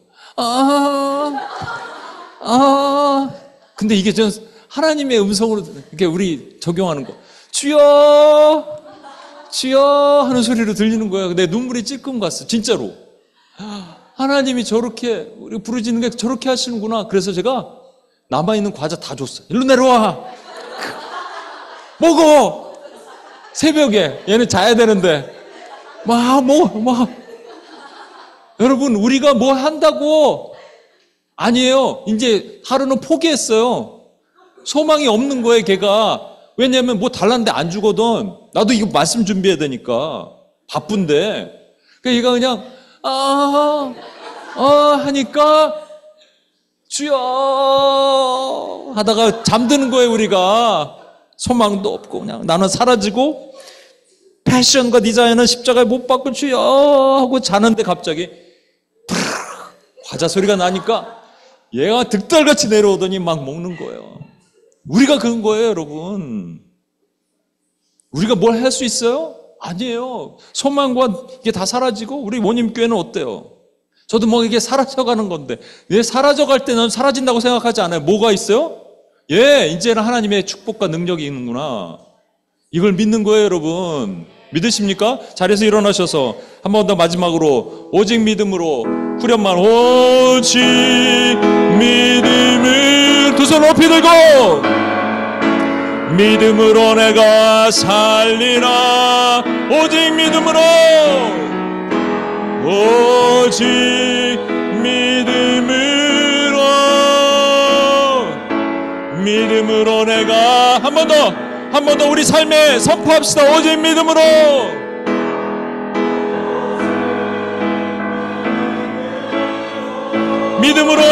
[SPEAKER 1] 근데 이게 전 하나님의 음성으로 이렇게 우리 적용하는 거. 주여, 주여 하는 소리로 들리는 거예요. 근데 눈물이 찔끔 갔어, 진짜로. 하나님이 저렇게 우리 부르짖는 게 저렇게 하시는구나. 그래서 제가 남아있는 과자 다 줬어요. 일로 내려와. 먹어. 새벽에 얘는 자야 되는데 여러분, 우리가 뭐 한다고 아니에요. 이제 하루는 포기했어요. 소망이 없는 거예요, 걔가. 왜냐면 뭐 달랐는데 안 주거든. 나도 이거 말씀 준비해야 되니까 바쁜데. 그러니까 얘가 그냥 하니까 주여 하다가 잠드는 거예요. 우리가 소망도 없고 그냥 나는 사라지고 패션과 디자인은 십자가에 못 박고 주여 하고 자는데 갑자기 과자 소리가 나니까 얘가 득달같이 내려오더니 막 먹는 거예요. 우리가 그런 거예요, 여러분. 우리가 뭘 할 수 있어요? 아니에요. 소망과 이게 다 사라지고. 우리 모님교회는 어때요? 저도 뭐 이게 사라져가는 건데 왜 사라져갈 때는 사라진다고 생각하지 않아요? 뭐가 있어요? 이제는 하나님의 축복과 능력이 있는구나. 이걸 믿는 거예요, 여러분. 믿으십니까? 자리에서 일어나셔서 한 번 더 마지막으로 오직 믿음으로 후렴만 오직 믿음을 두 손 높이 들고 믿음으로 내가 살리라. 오직 믿음으로 오직 믿음으로 내가 한 번 더 우리 삶에 선포합시다. 오직 믿음으로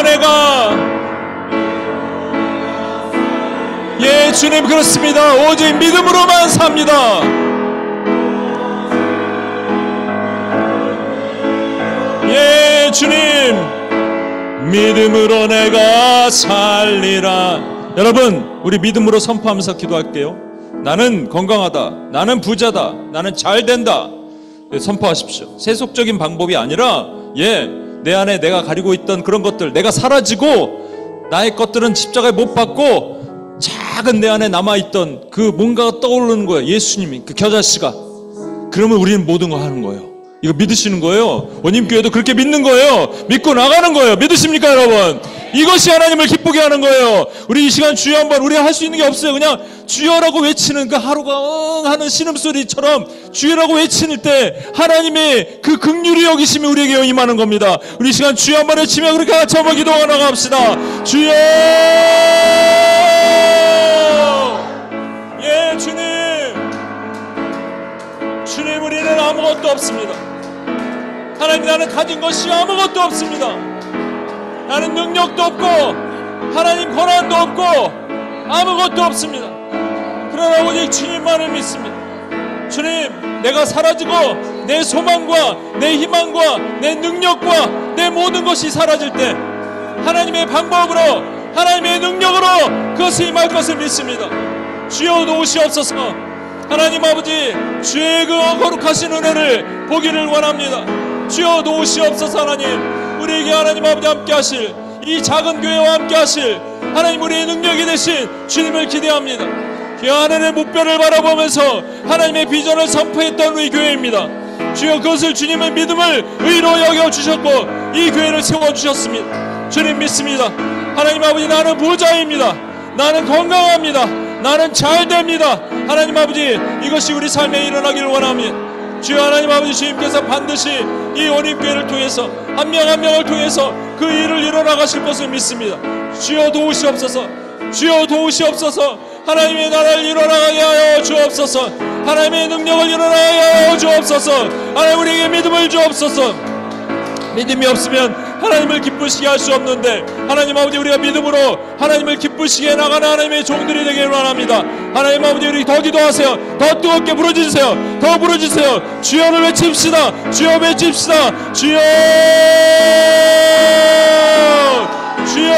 [SPEAKER 1] 내가 주님 그렇습니다. 오직 믿음으로만 삽니다. 주님 믿음으로 내가 살리라. 여러분, 우리 믿음으로 선포하면서 기도할게요. 나는 건강하다, 나는 부자다, 나는 잘된다. 선포하십시오. 세속적인 방법이 아니라 내 안에 내가 가지고 있던 그런 것들, 내가 사라지고 나의 것들은 십자가에 못 박고 작은 내 안에 남아있던 그 뭔가가 떠오르는 거예요. 예수님이 그 겨자씨가. 그러면 우리는 모든 거 하는 거예요. 이거 믿으시는 거예요. 원님교회도 그렇게 믿는 거예요. 믿고 나가는 거예요. 믿으십니까, 여러분? 이것이 하나님을 기쁘게 하는 거예요. 우리 이 시간 주여 한번, 우리가 할 수 있는 게 없어요. 그냥 주여라고 외치는 그 하루가 응 하는 신음소리처럼 주여라고 외치는 때 하나님의 그 긍휼이 여기심이 우리에게 임하는 겁니다. 우리 이 시간 주여 한번 외치며 그렇게 같이 한번 기도하고 나갑시다. 주여, 주님 주님, 우리는 아무것도 없습니다. 하나님, 나는 가진 것이 아무것도 없습니다. 나는 능력도 없고 하나님 권한도 없고 아무것도 없습니다. 그러나 오직 주님만을 믿습니다. 주님, 내가 사라지고 내 소망과 내 희망과 내 능력과 내 모든 것이 사라질 때 하나님의 방법으로, 하나님의 능력으로 그것이 임할 것을 믿습니다. 주여 도우시옵소서. 하나님 아버지, 주의 그 거룩하신 은혜를 보기를 원합니다. 주여 도우시옵소서. 하나님, 우리에게 하나님 아버지 함께 하실, 이 작은 교회와 함께 하실 하나님, 우리의 능력이 되신 주님을 기대합니다. 그 하늘의 목표를 바라보면서 하나님의 비전을 선포했던 우리 교회입니다. 주여, 그것을 주님의 믿음을 의로 여겨주셨고 이 교회를 세워주셨습니다. 주님 믿습니다. 하나님 아버지, 나는 부자입니다. 나는 건강합니다. 나는 잘됩니다. 하나님 아버지, 이것이 우리 삶에 일어나기를 원합니다. 주여 하나님 아버지, 주님께서 반드시 이 원림교회를 통해서 한 명 한 명을 통해서 그 일을 이뤄나가실 것을 믿습니다. 주여 도우시옵소서. 주여 도우시옵소서. 하나님의 나라를 이뤄나가게 하여 주옵소서. 하나님의 능력을 이뤄나가게 하여 주옵소서. 하나님, 우리에게 믿음을 주옵소서. 믿음이 없으면 하나님을 기쁘시게 할 수 없는데, 하나님 아버지, 우리가 믿음으로 하나님을 기쁘시게 나가는 하나님의 종들이 되기를 원합니다. 하나님 아버지, 우리 더 기도하세요. 더 뜨겁게 부르짖으세요. 더 부르짖으세요. 주여를 외칩시다. 주여 외칩시다. 주여, 주여,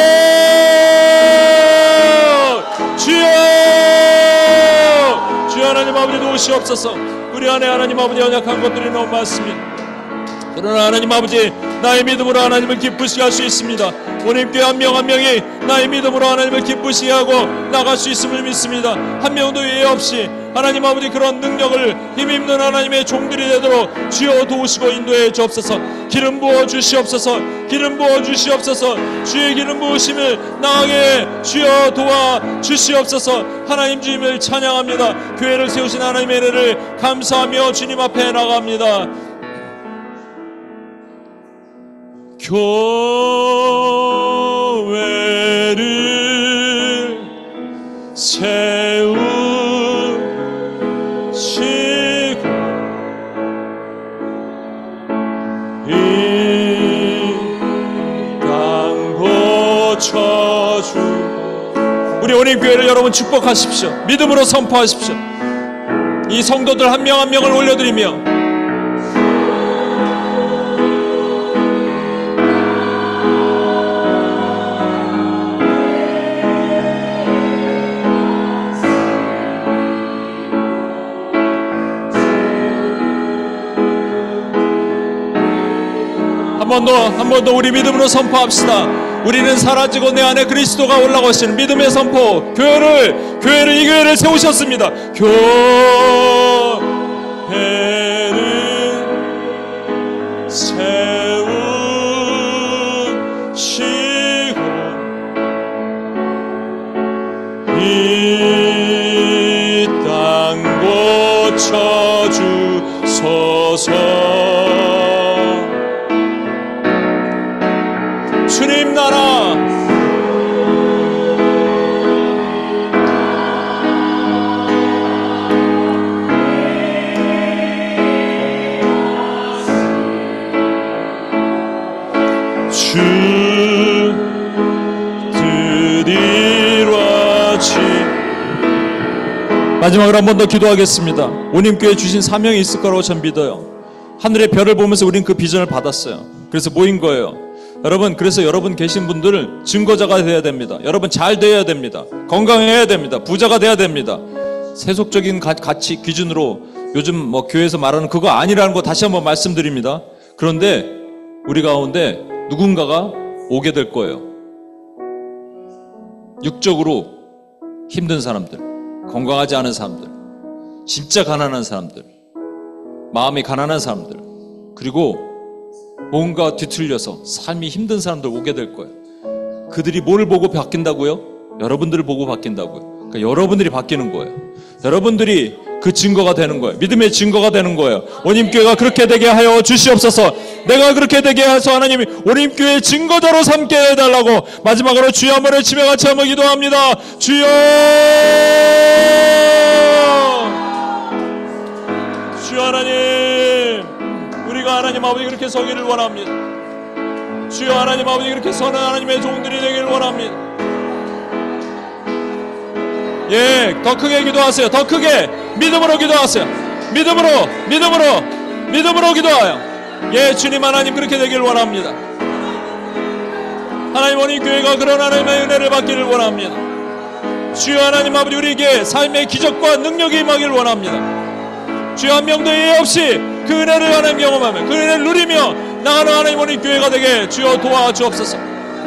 [SPEAKER 1] 주여. 주여 하나님 아버지, 도우시옵소서. 우리 안에 하나님 아버지 연약한 것들이 너무 많습니다. 그러나 하나님 아버지, 나의 믿음으로 하나님을 기쁘시게 할 수 있습니다. 원림교회 한 명 한 명이 나의 믿음으로 하나님을 기쁘시게 하고 나갈 수 있음을 믿습니다. 한 명도 예외 없이 하나님 아버지, 그런 능력을 힘입는 하나님의 종들이 되도록 주여 도우시고 인도해 주옵소서. 기름 부어 주시옵소서. 기름 부어 주시옵소서. 주의 기름 부으심을 나가게 주여 도와 주시옵소서. 하나님, 주님을 찬양합니다. 교회를 세우신 하나님의 은혜를 감사하며 주님 앞에 나갑니다. 교회를 세우시고 이 땅 고쳐주고, 우리 원림교회를 여러분 축복하십시오. 믿음으로 선포하십시오. 이 성도들 한 명 한 명을 올려드리며 한 번 더 우리 믿음으로 선포합시다. 우리는 사라지고 내 안에 그리스도가 올라오시는 믿음의 선포. 교회를 이 교회를 세우셨습니다. 교회를 세우시고 이 땅 고쳐주소서. 주님 나라, 주들이라 지. 마지막으로 한 번 더 기도하겠습니다. 원림교회에 주신 사명이 있을 거라고 전 믿어요. 하늘의 별을 보면서 우린 그 비전을 받았어요. 그래서 모인 거예요. 여러분, 그래서 여러분 계신 분들은 증거자가 돼야 됩니다. 여러분 잘 돼야 됩니다. 건강해야 됩니다. 부자가 돼야 됩니다. 세속적인 가치 기준으로 요즘 뭐 교회에서 말하는 그거 아니라는 거 다시 한번 말씀드립니다. 그런데 우리 가운데 누군가가 오게 될 거예요. 육적으로 힘든 사람들, 건강하지 않은 사람들, 진짜 가난한 사람들, 마음이 가난한 사람들, 그리고 뭔가 뒤틀려서 삶이 힘든 사람들 오게 될 거예요. 그들이 뭘 보고 바뀐다고요? 여러분들을 보고 바뀐다고요. 그러니까 여러분들이 바뀌는 거예요. 여러분들이 그 증거가 되는 거예요. 믿음의 증거가 되는 거예요. 원림교회가 그렇게 되게 하여 주시옵소서. 내가 그렇게 되게 해서 하나님이 원림교회의 증거자로 삼게 해달라고 마지막으로 주여 한번 외치며 같이 한번 기도합니다. 주여, 주여 하나님, 우리가 하나님 아버지 그렇게 서기를 원합니다. 주여 하나님 아버지 그렇게 서는 하나님의 종들이 되기를 원합니다. 예, 더 크게 기도하세요. 더 크게 믿음으로 기도하세요. 믿음으로 기도하여, 예, 주님 하나님 그렇게 되기를 원합니다. 하나님 오늘 교회가 그런 하나님의 은혜를 받기를 원합니다. 주여 하나님 아버지 우리에게 삶의 기적과 능력이 임하기를 원합니다. 주여 한 명도 예외 없이 그 은혜를 하나님 경험하며 그 은혜를 누리며 나가는 하나님 오늘 교회가 되게 주여 도와주옵소서.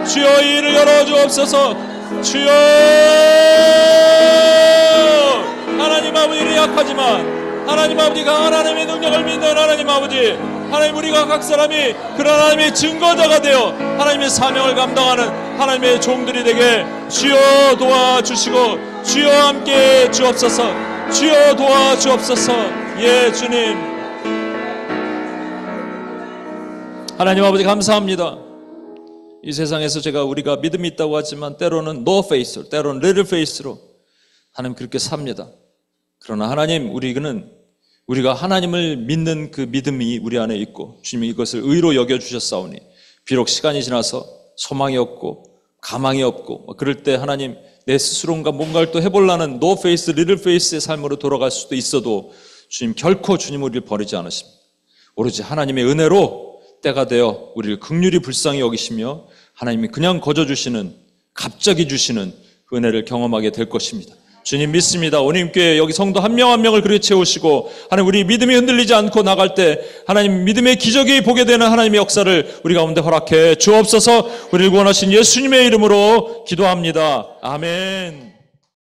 [SPEAKER 1] 주여 이 일을 열어주옵소서. 주여 하나님 아버지 우리 약하지만 하나님 아버지 강한 하나님의 능력을 믿는 하나님 아버지, 하나님 우리가 각 사람이 그런 하나님의 증거자가 되어 하나님의 사명을 감당하는 하나님의 종들이 되게 주여 도와주시고 주여 함께 주옵소서. 주여 도와주옵소서. 예, 주님 하나님 아버지 감사합니다. 이 세상에서 우리가 믿음이 있다고 하지만 때로는 no face로, 때로는 little face로 하나님 그렇게 삽니다. 그러나 하나님 우리가 하나님을 믿는 그 믿음이 우리 안에 있고 주님이 이것을 의로 여겨주셨사오니 비록 시간이 지나서 소망이 없고 가망이 없고 그럴 때 하나님 내 스스로인가 뭔가를 또 해보려는 no face, little face의 삶으로 돌아갈 수도 있어도 주님 결코 주님 우리를 버리지 않으십니다. 오로지 하나님의 은혜로 때가 되어 우리를 긍휼히 불쌍히 여기시며 하나님이 그냥 거저주시는 갑자기 주시는 그 은혜를 경험하게 될 것입니다. 주님 믿습니다. 오님께 여기 성도 한 명 한 명을 그렇게 채우시고 하나님 우리 믿음이 흔들리지 않고 나갈 때 하나님 믿음의 기적이 보게 되는 하나님의 역사를 우리 가운데 허락해 주옵소서. 우리를 구원하신 예수님의 이름으로 기도합니다. 아멘.